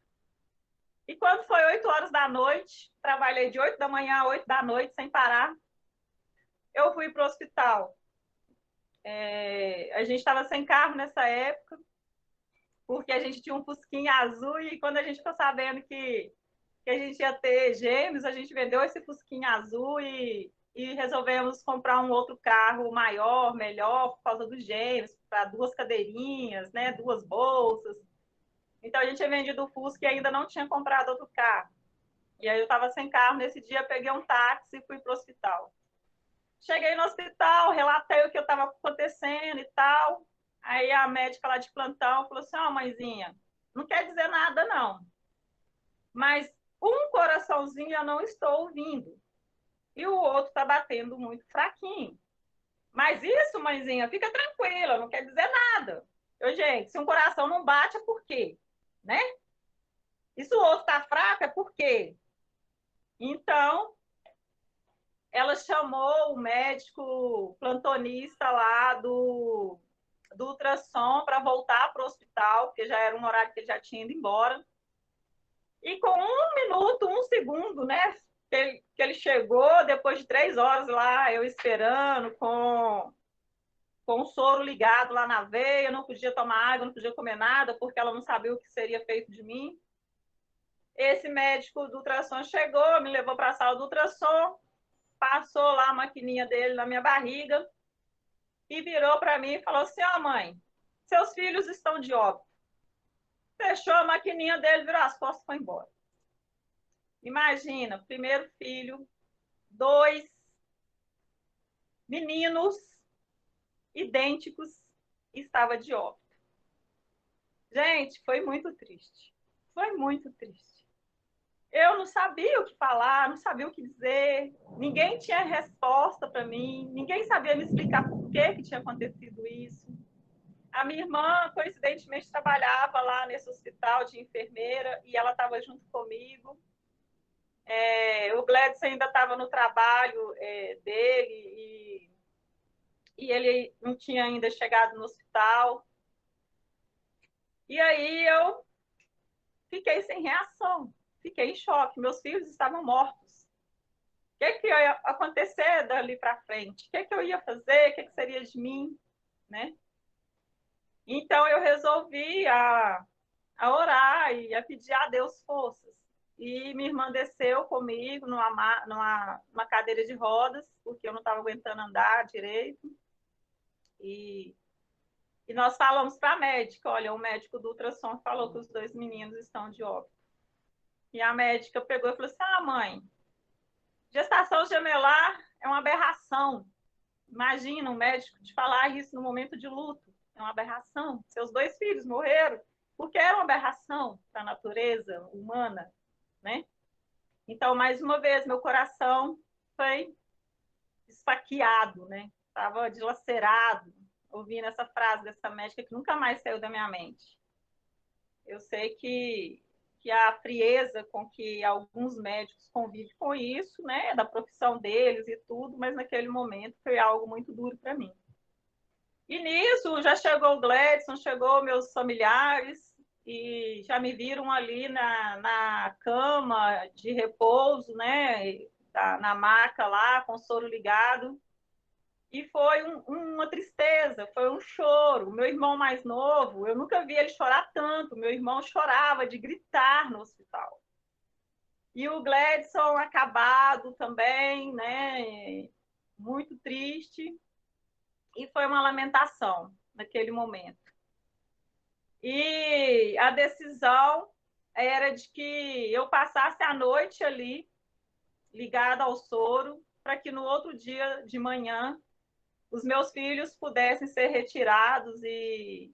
E quando foi 8 horas da noite, trabalhei de 8 da manhã a 8 da noite, sem parar, eu fui para o hospital. A gente estava sem carro nessa época, porque a gente tinha um Fusquinha azul, e quando a gente ficou sabendo que a gente ia ter gêmeos, a gente vendeu esse Fusquinha azul e resolvemos comprar um outro carro maior, melhor, por causa dos gêmeos, para 2 cadeirinhas, né, 2 bolsas. Então a gente tinha vendido o Fusca e ainda não tinha comprado outro carro. E aí eu estava sem carro nesse dia, peguei um táxi e fui para o hospital. Cheguei no hospital, relatei o que estava acontecendo e tal. Aí a médica lá de plantão falou assim: ó, mãezinha, não quer dizer nada não, mas um coraçãozinho eu não estou ouvindo e o outro está batendo muito fraquinho. Mas isso, mãezinha, fica tranquila, não quer dizer nada. Eu, gente, se um coração não bate, é por quê? Né? E se o outro está fraco, é por quê? Então, ela chamou o médico plantonista lá do ultrassom para voltar para o hospital, porque já era um horário que ele já tinha ido embora. E com 1 minuto, 1 segundo, né? Que ele chegou, depois de 3 horas lá, eu esperando, com o soro ligado lá na veia, não podia tomar água, não podia comer nada, porque ela não sabia o que seria feito de mim. Esse médico do ultrassom chegou, me levou para a sala do ultrassom, passou lá a maquininha dele na minha barriga e virou para mim e falou assim: ó, mãe, seus filhos estão de óbito. Fechou a maquininha dele, virou as costas e foi embora. Imagina, primeiro filho, 2 meninos idênticos, estava de óbito. Gente, foi muito triste. Foi muito triste. Eu não sabia o que falar, não sabia o que dizer, ninguém tinha resposta para mim, ninguém sabia me explicar por que tinha acontecido isso. A minha irmã, coincidentemente, trabalhava lá nesse hospital de enfermeira e ela estava junto comigo. O Gladys ainda estava no trabalho dele e ele não tinha ainda chegado no hospital. E aí eu fiquei sem reação, fiquei em choque. Meus filhos estavam mortos. O que ia acontecer dali para frente? O que eu ia fazer? O que seria de mim? Né? Então eu resolvi a orar e a pedir a Deus forças. E minha irmã desceu comigo numa cadeira de rodas, porque eu não estava aguentando andar direito. E nós falamos para a médica, olha, o médico do ultrassom falou que os 2 meninos estão de óbito. E a médica pegou e falou assim, mãe, gestação gemelar é uma aberração. Imagina um médico te falar isso no momento de luto. É uma aberração. Seus 2 filhos morreram porque era uma aberração para a natureza humana, né? Então, mais uma vez, meu coração foi esfaqueado, né? Estava dilacerado, ouvindo essa frase dessa médica que nunca mais saiu da minha mente. Eu sei que a frieza com que alguns médicos convivem com isso, né, da profissão deles e tudo, mas naquele momento foi algo muito duro para mim. E nisso já chegou o Gladson, chegou meus familiares e já me viram ali na cama de repouso, né, na maca lá, com o soro ligado. E foi uma tristeza, foi um choro. O meu irmão mais novo, eu nunca vi ele chorar tanto. Meu irmão chorava de gritar no hospital. E o Gladson acabado também, né? Muito triste. E foi uma lamentação naquele momento. E a decisão era de que eu passasse a noite ali, ligada ao soro, para que no outro dia de manhã os meus filhos pudessem ser retirados e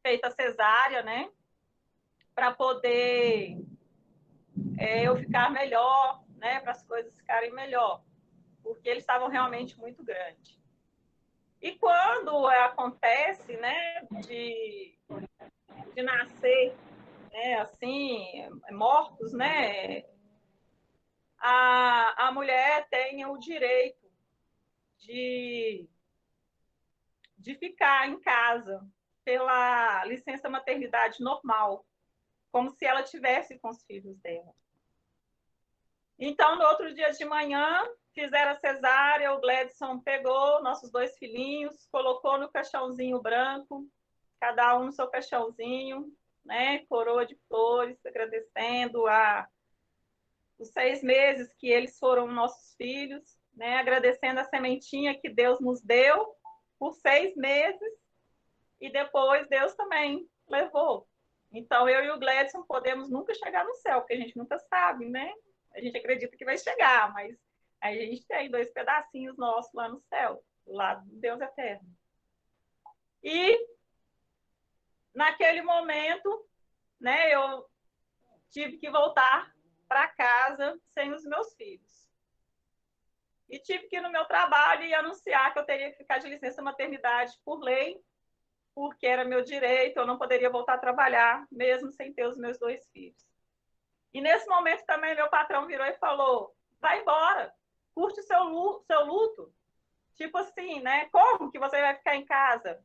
feita cesárea, né? Para poder eu ficar melhor, né? Para as coisas ficarem melhor, porque eles estavam realmente muito grandes. E quando acontece, né? De nascer, né? Assim, mortos, né? A mulher tem o direito de ficar em casa pela licença maternidade normal, como se ela tivesse com os filhos dela. Então, no outro dia de manhã, fizeram a cesárea, o Gladson pegou nossos 2 filhinhos, colocou no caixãozinho branco, cada um no seu caixãozinho, né? Coroa de flores, agradecendo os 6 meses que eles foram nossos filhos, né? Agradecendo a sementinha que Deus nos deu por 6 meses, e depois Deus também levou. Então, eu e o Gladson podemos nunca chegar no céu, porque a gente nunca sabe, né? A gente acredita que vai chegar, mas a gente tem 2 pedacinhos nossos lá no céu, do lado do Deus eterno. E naquele momento, né, eu tive que voltar para casa sem os meus filhos. E tive que ir no meu trabalho e anunciar que eu teria que ficar de licença maternidade por lei, porque era meu direito, eu não poderia voltar a trabalhar, mesmo sem ter os meus 2 filhos. E nesse momento também meu patrão virou e falou, vai embora, curte o seu luto. Tipo assim, né? Como que você vai ficar em casa?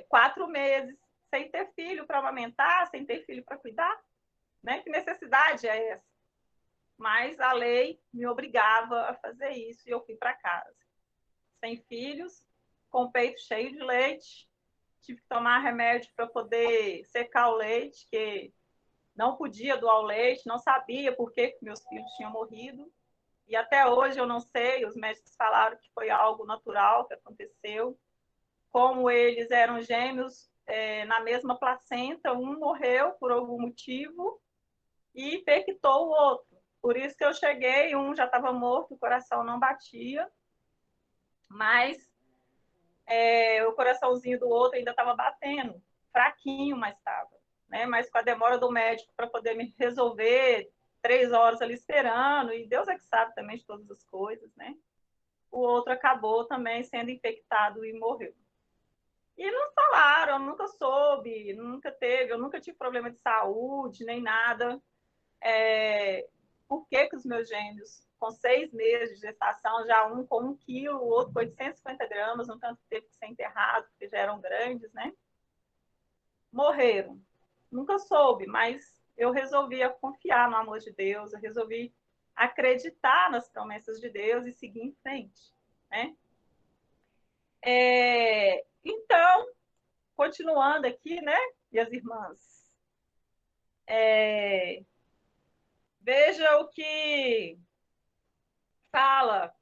4 meses sem ter filho para amamentar, sem ter filho para cuidar? Né? Que necessidade é essa? Mas a lei me obrigava a fazer isso e eu fui para casa. Sem filhos, com o peito cheio de leite, tive que tomar remédio para poder secar o leite, que não podia doar o leite, não sabia por que meus filhos tinham morrido. E até hoje eu não sei, os médicos falaram que foi algo natural que aconteceu. Como eles eram gêmeos na mesma placenta, um morreu por algum motivo e infectou o outro. Por isso que eu cheguei, um já estava morto, o coração não batia, mas o coraçãozinho do outro ainda estava batendo, fraquinho, mas estava. Né? Mas com a demora do médico para poder me resolver, 3 horas ali esperando, e Deus é que sabe também de todas as coisas, né? o outro acabou também sendo infectado e morreu. E não falaram, eu nunca soube, nunca teve, eu nunca tive problema de saúde, nem nada. Por que os meus gêmeos, com 6 meses de gestação, já um com 1 quilo, o outro com 850 gramas, no tanto que teve que ser enterrado, porque já eram grandes, né? Morreram. Nunca soube, mas eu resolvi confiar no amor de Deus, eu resolvi acreditar nas promessas de Deus e seguir em frente, né? Então, continuando aqui, né, minhas irmãs, veja o que fala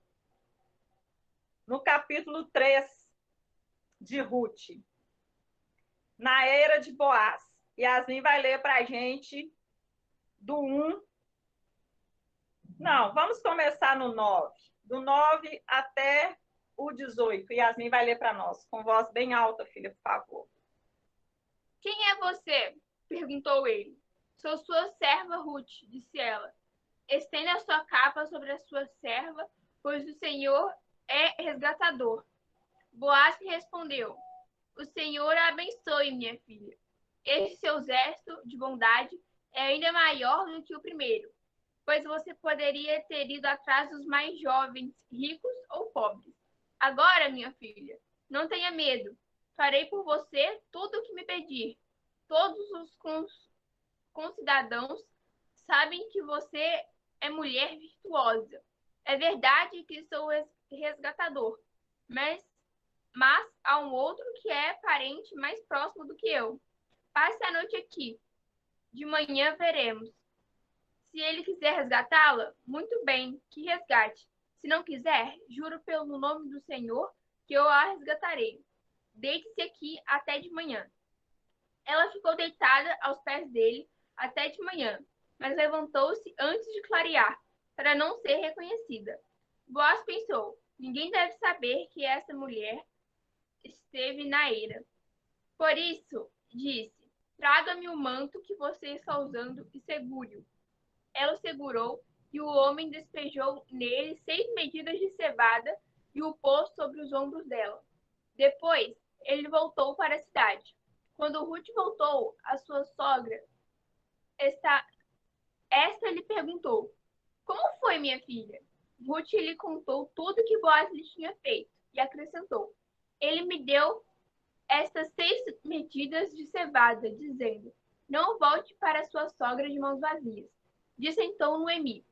no capítulo 3 de Ruth, na era de Boaz. Yasmin vai ler para a gente do 1. Não, vamos começar no 9. Do 9 até o 18. Yasmin vai ler para nós, com voz bem alta, filha, por favor. Quem é você? Perguntou ele. Sou sua serva Ruth, disse ela. Estenda a sua capa sobre a sua serva, pois o Senhor é resgatador. Boaz respondeu: O Senhor a abençoe, minha filha. Este seu gesto de bondade é ainda maior do que o primeiro, pois você poderia ter ido atrás dos mais jovens, ricos ou pobres. Agora, minha filha, não tenha medo. Farei por você tudo o que me pedir. Todos os concidadãos sabem que você é mulher virtuosa. É verdade que sou resgatador, mas há um outro que é parente mais próximo do que eu. Passe a noite aqui. De manhã veremos. Se ele quiser resgatá-la, muito bem, que resgate. Se não quiser, juro pelo nome do Senhor que eu a resgatarei. Deite-se aqui até de manhã. Ela ficou deitada aos pés dele até de manhã, mas levantou-se antes de clarear, para não ser reconhecida. Boaz pensou: ninguém deve saber que essa mulher esteve na eira. Por isso, disse: traga-me o manto que você está usando e segure-o. Ela o segurou e o homem despejou nele 6 medidas de cevada e o pôs sobre os ombros dela. Depois, ele voltou para a cidade. Quando Ruth voltou, a sua sogra, esta lhe perguntou: Como foi, minha filha? Ruth lhe contou tudo que Boaz lhe tinha feito e acrescentou: Ele me deu estas 6 medidas de cevada, dizendo: Não volte para sua sogra de mãos vazias. Disse então Noemi: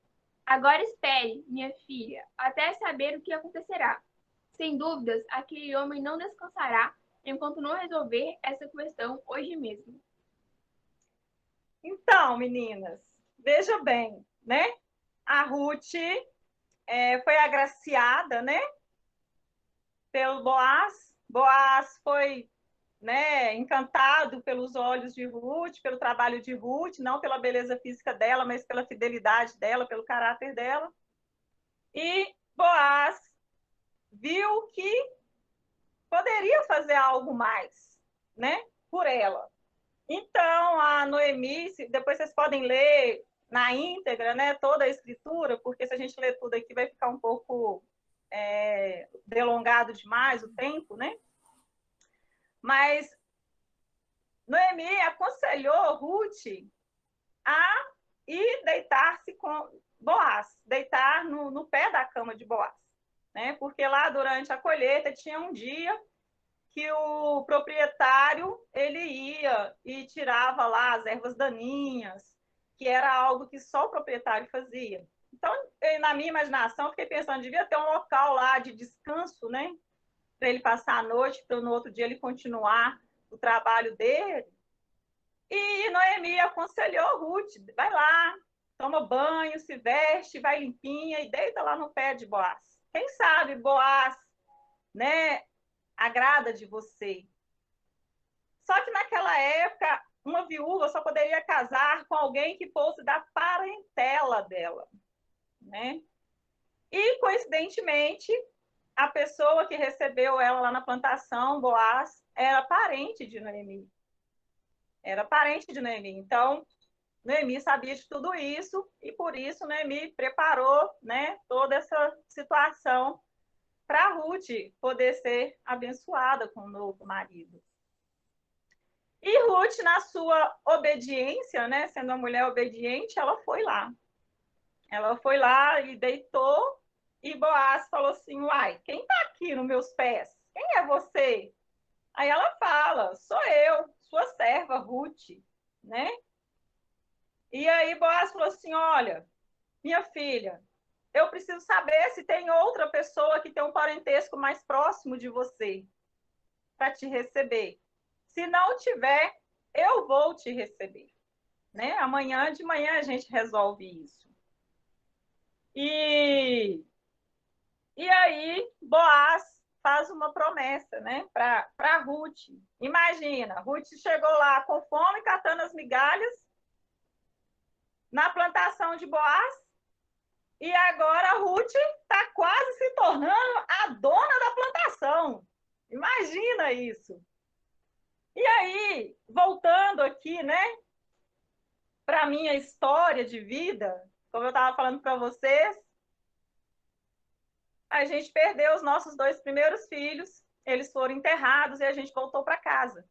Agora espere, minha filha, até saber o que acontecerá. Sem dúvidas, aquele homem não descansará enquanto não resolver essa questão hoje mesmo. Então, meninas, veja bem, né? A Ruth foi agraciada, né? Pelo Boaz. Boaz foi, né, encantado pelos olhos de Ruth, pelo trabalho de Ruth, não pela beleza física dela, mas pela fidelidade dela, pelo caráter dela. E Boaz viu que poderia fazer algo mais, né, por ela. Então, a Noemi, depois vocês podem ler na íntegra, né, toda a escritura, porque se a gente ler tudo aqui vai ficar um pouco delongado demais o tempo, né? Mas Noemi aconselhou Ruth a ir deitar-se com Boaz, deitar no pé da cama de Boaz, né? Porque lá durante a colheita tinha um dia que o proprietário ele ia e tirava lá as ervas daninhas, que era algo que só o proprietário fazia. Então, na minha imaginação, fiquei pensando, devia ter um local lá de descanso, né? Para ele passar a noite, para no outro dia ele continuar o trabalho dele. E Noemi aconselhou Ruth, vai lá, toma banho, se veste, vai limpinha e deita lá no pé de Boaz. Quem sabe Boaz, né, agrada de você. Só que naquela época, uma viúva só poderia casar com alguém que fosse da parentela dela, né? E, coincidentemente, a pessoa que recebeu ela lá na plantação, Boaz, era parente de Noemi. Era parente de Noemi. Então, Noemi sabia de tudo isso e, por isso, Noemi preparou, né, toda essa situação para Ruth poder ser abençoada com o novo marido. E Ruth, na sua obediência, né, sendo uma mulher obediente, ela foi lá. Ela foi lá e deitou, e Boaz falou assim, uai, quem está aqui nos meus pés? Quem é você? Aí ela fala, sou eu, sua serva, Ruth, né? E aí Boaz falou assim, olha, minha filha, eu preciso saber se tem outra pessoa que tem um parentesco mais próximo de você para te receber. Se não tiver, eu vou te receber, né? Amanhã de manhã a gente resolve isso. E aí Boaz faz uma promessa, né, para Ruth. Imagina, Ruth chegou lá com fome, catando as migalhas na plantação de Boaz, e agora Ruth está quase se tornando a dona da plantação. Imagina isso. E aí, voltando aqui, né, para a minha história de vida, como eu estava falando para vocês, a gente perdeu os nossos 2 primeiros filhos, eles foram enterrados e a gente voltou para casa.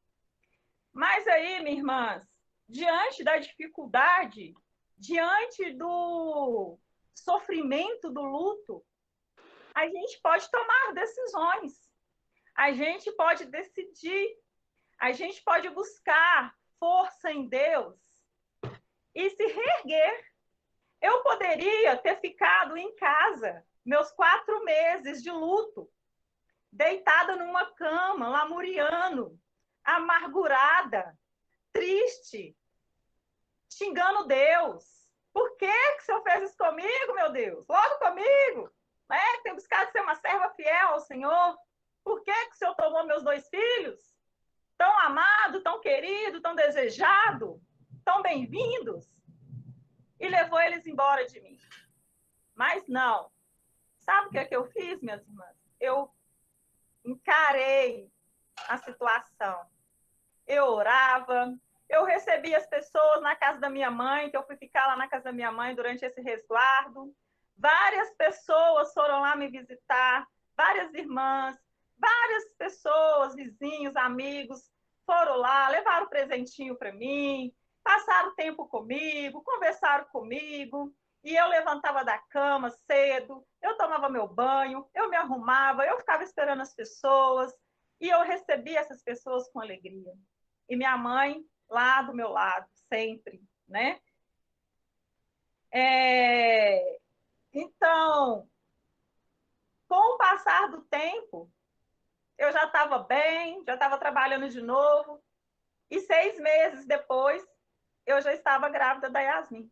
Mas aí, minhas irmãs, diante da dificuldade, diante do sofrimento do luto, a gente pode tomar decisões, a gente pode decidir, a gente pode buscar força em Deus e se reerguer. Eu poderia ter ficado em casa meus 4 meses de luto, deitada numa cama, lamuriando, amargurada, triste, xingando Deus. Por que o Senhor fez isso comigo, meu Deus? Logo comigo, né? Tenho buscado ser uma serva fiel ao Senhor. Por que o Senhor tomou meus 2 filhos? Tão amado, tão querido, tão desejado, tão bem-vindos, e levou eles embora de mim. Mas não. Sabe o que é que eu fiz, minhas irmãs? Eu encarei a situação. Eu orava, eu recebia as pessoas na casa da minha mãe, que eu fui ficar lá na casa da minha mãe durante esse resguardo. Várias pessoas foram lá me visitar, várias irmãs, várias pessoas, vizinhos, amigos, foram lá, levaram presentinho para mim, passaram tempo comigo, conversaram comigo. E eu levantava da cama cedo, eu tomava meu banho, eu me arrumava, eu ficava esperando as pessoas, e eu recebia essas pessoas com alegria. E minha mãe lá do meu lado, sempre, né? Então, com o passar do tempo, eu já estava bem, já estava trabalhando de novo, e 6 meses depois, eu já estava grávida da Yasmin.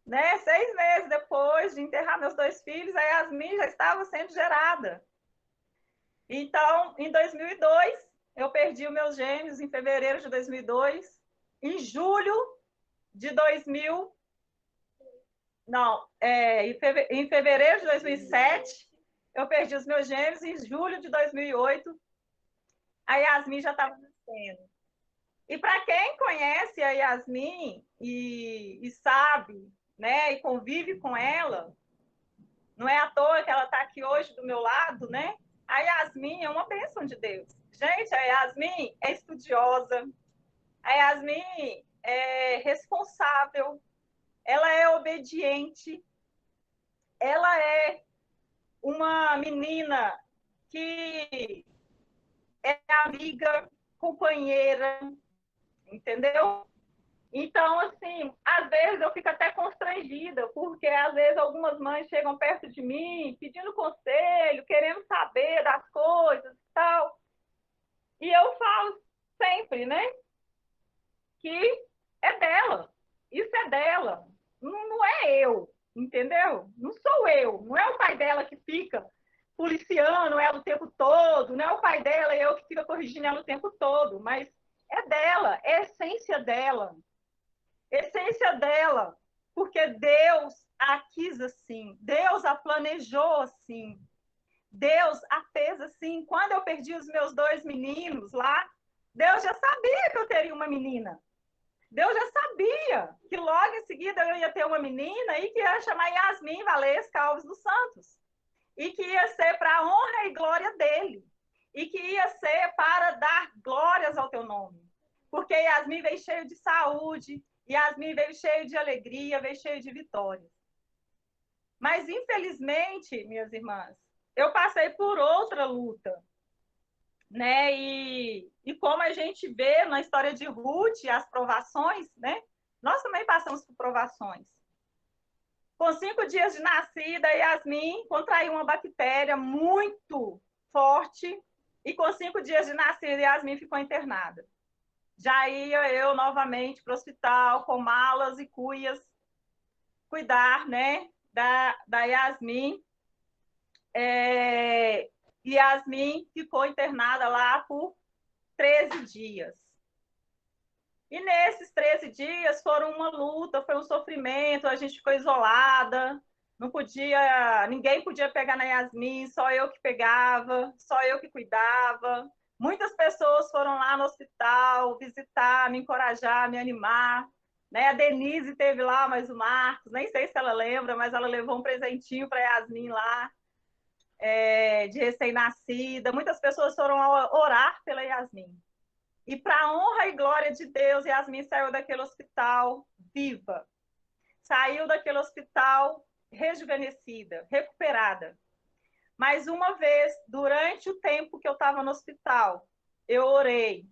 Né? 6 meses depois de enterrar meus 2 filhos, a Yasmin já estava sendo gerada. Então, em 2002, eu perdi os meus gêmeos em fevereiro de 2002. Em julho de 2000... Não, em fevereiro de 2007, eu perdi os meus gêmeos. Em julho de 2008, a Yasmin já estava nascendo. E para quem conhece a Yasmin e sabe, né, e convive com ela, não é à toa que ela está aqui hoje do meu lado, né? A Yasmin é uma bênção de Deus. Gente, a Yasmin é estudiosa, a Yasmin é responsável, ela é obediente, ela é uma menina que é amiga, companheira, entendeu? Então, assim, às vezes eu fico até constrangida, porque às vezes algumas mães chegam perto de mim pedindo conselho, querendo saber das coisas e tal. E eu falo sempre, né, que é dela, isso é dela, não é eu, entendeu? Não sou eu, não é o pai dela que fica policiando ela o tempo todo, não é o pai dela e eu que fica corrigindo ela o tempo todo, mas é dela, é a essência dela. Essência dela, porque Deus a quis assim, Deus a planejou assim, Deus a fez assim. Quando eu perdi os meus 2 meninos lá, Deus já sabia que eu teria uma menina. Deus já sabia que logo em seguida eu ia ter uma menina e que ia chamar Yasmin Valesca Alves dos Santos. e que ia ser para a honra e glória dele, e que ia ser para dar glórias ao teu nome. Porque Yasmin veio cheio de saúde, Yasmin veio cheio de alegria, veio cheio de vitória. Mas, infelizmente, minhas irmãs, eu passei por outra luta, né? E como a gente vê na história de Ruth, as provações, né? Nós também passamos por provações. Com 5 dias de nascida, Yasmin contraiu uma bactéria muito forte e com 5 dias de nascida, Yasmin ficou internada. Já ia eu novamente para o hospital com malas e cuias cuidar, né, da Yasmin. Yasmin ficou internada lá por 13 dias. E nesses 13 dias foram uma luta, foi um sofrimento, a gente ficou isolada, não podia, ninguém podia pegar na Yasmin, só eu que pegava, só eu que cuidava. Muitas pessoas foram lá no hospital visitar, me encorajar, me animar. Né? A Denise teve lá, mas o Marcos, nem sei se ela lembra, mas ela levou um presentinho para a Yasmin lá, de recém-nascida. Muitas pessoas foram orar pela Yasmin. E para a honra e glória de Deus, Yasmin saiu daquele hospital viva. Saiu daquele hospital rejuvenescida, recuperada. Mas uma vez, durante o tempo que eu estava no hospital, eu orei,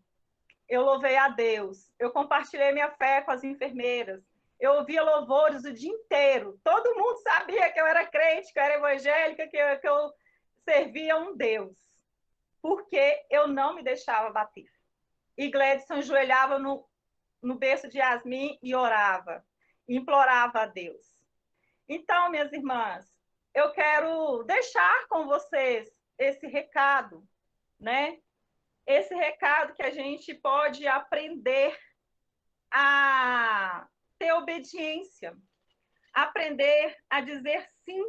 eu louvei a Deus, eu compartilhei minha fé com as enfermeiras, eu ouvia louvores o dia inteiro. Todo mundo sabia que eu era crente, que eu era evangélica, que eu servia um Deus. Porque eu não me deixava bater. E Gledson ajoelhava no berço de Yasmin e orava, implorava a Deus. Então, minhas irmãs, eu quero deixar com vocês esse recado, né? Esse recado que a gente pode aprender a ter obediência, aprender a dizer sim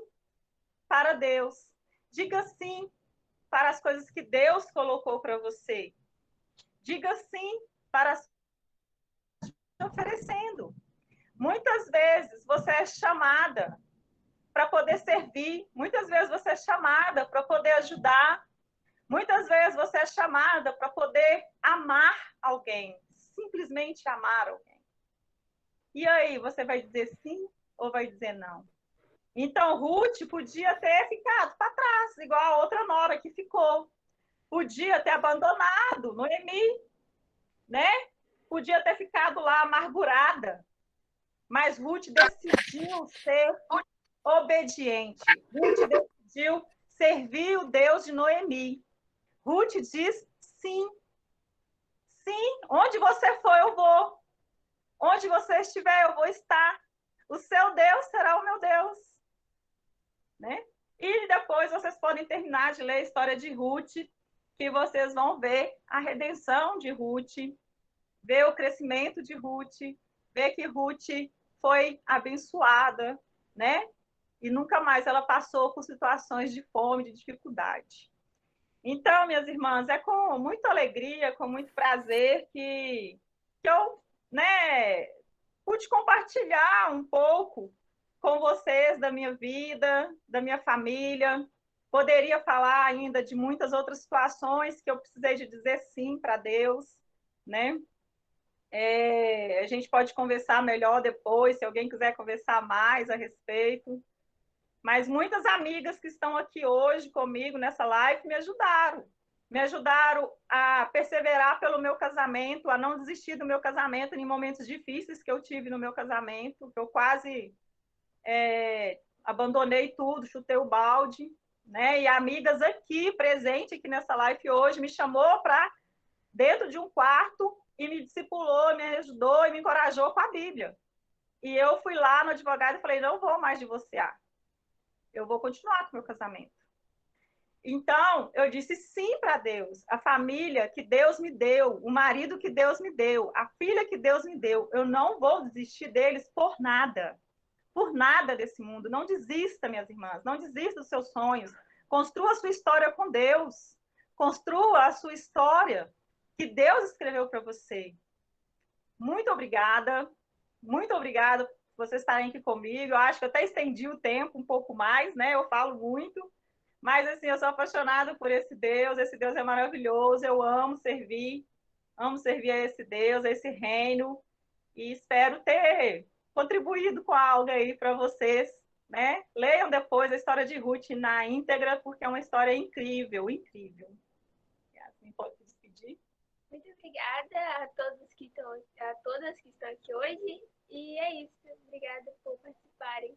para Deus. Diga sim para as coisas que Deus colocou para você. Diga sim para as oferecendo. Muitas vezes você é chamada para poder servir, muitas vezes você é chamada para poder ajudar, muitas vezes você é chamada para poder amar alguém, simplesmente amar alguém. E aí, você vai dizer sim ou vai dizer não? Então, Ruth podia ter ficado para trás, igual a outra nora que ficou. Podia ter abandonado Noemi, né? Podia ter ficado lá amargurada. Mas Ruth decidiu ser obediente. Ruth decidiu servir o Deus de Noemi. Ruth diz sim. Sim, onde você for, eu vou. Onde você estiver, eu vou estar. O seu Deus será o meu Deus. Né? E depois vocês podem terminar de ler a história de Ruth, que vocês vão ver a redenção de Ruth, ver o crescimento de Ruth, ver que Ruth foi abençoada, né? E nunca mais ela passou por situações de fome, de dificuldade. Então, minhas irmãs, é com muita alegria, com muito prazer que eu, né, pude compartilhar um pouco com vocês da minha vida, da minha família. Poderia falar ainda de muitas outras situações que eu precisei de dizer sim para Deus, né? A gente pode conversar melhor depois, se alguém quiser conversar mais a respeito. Mas muitas amigas que estão aqui hoje comigo nessa live me ajudaram a perseverar pelo meu casamento, a não desistir do meu casamento em momentos difíceis que eu tive no meu casamento, que eu quase abandonei tudo, chutei o balde, né? E amigas aqui, presente aqui nessa live hoje, me chamou para dentro de um quarto e me discipulou, me ajudou e me encorajou com a Bíblia. E eu fui lá no advogado e falei, não vou mais divorciar. Eu vou continuar com o meu casamento. Então, eu disse sim para Deus. A família que Deus me deu, o marido que Deus me deu, a filha que Deus me deu, eu não vou desistir deles por nada. Por nada desse mundo. Não desista, minhas irmãs. Não desista dos seus sonhos. Construa a sua história com Deus. Construa a sua história que Deus escreveu para você. Muito obrigada por vocês estarem aqui comigo. Eu acho que eu até estendi o tempo um pouco mais, né? Eu falo muito, Mas, assim, eu sou apaixonada por esse Deus é maravilhoso, eu amo servir a esse Deus, a esse reino, e espero ter contribuído com algo aí para vocês, né? Leiam depois a história de Ruth na íntegra, porque é uma história incrível, incrível. Assim, pode se despedir. Muito obrigada a todos que estão, a todas que estão aqui hoje. E é isso. Obrigada por participarem.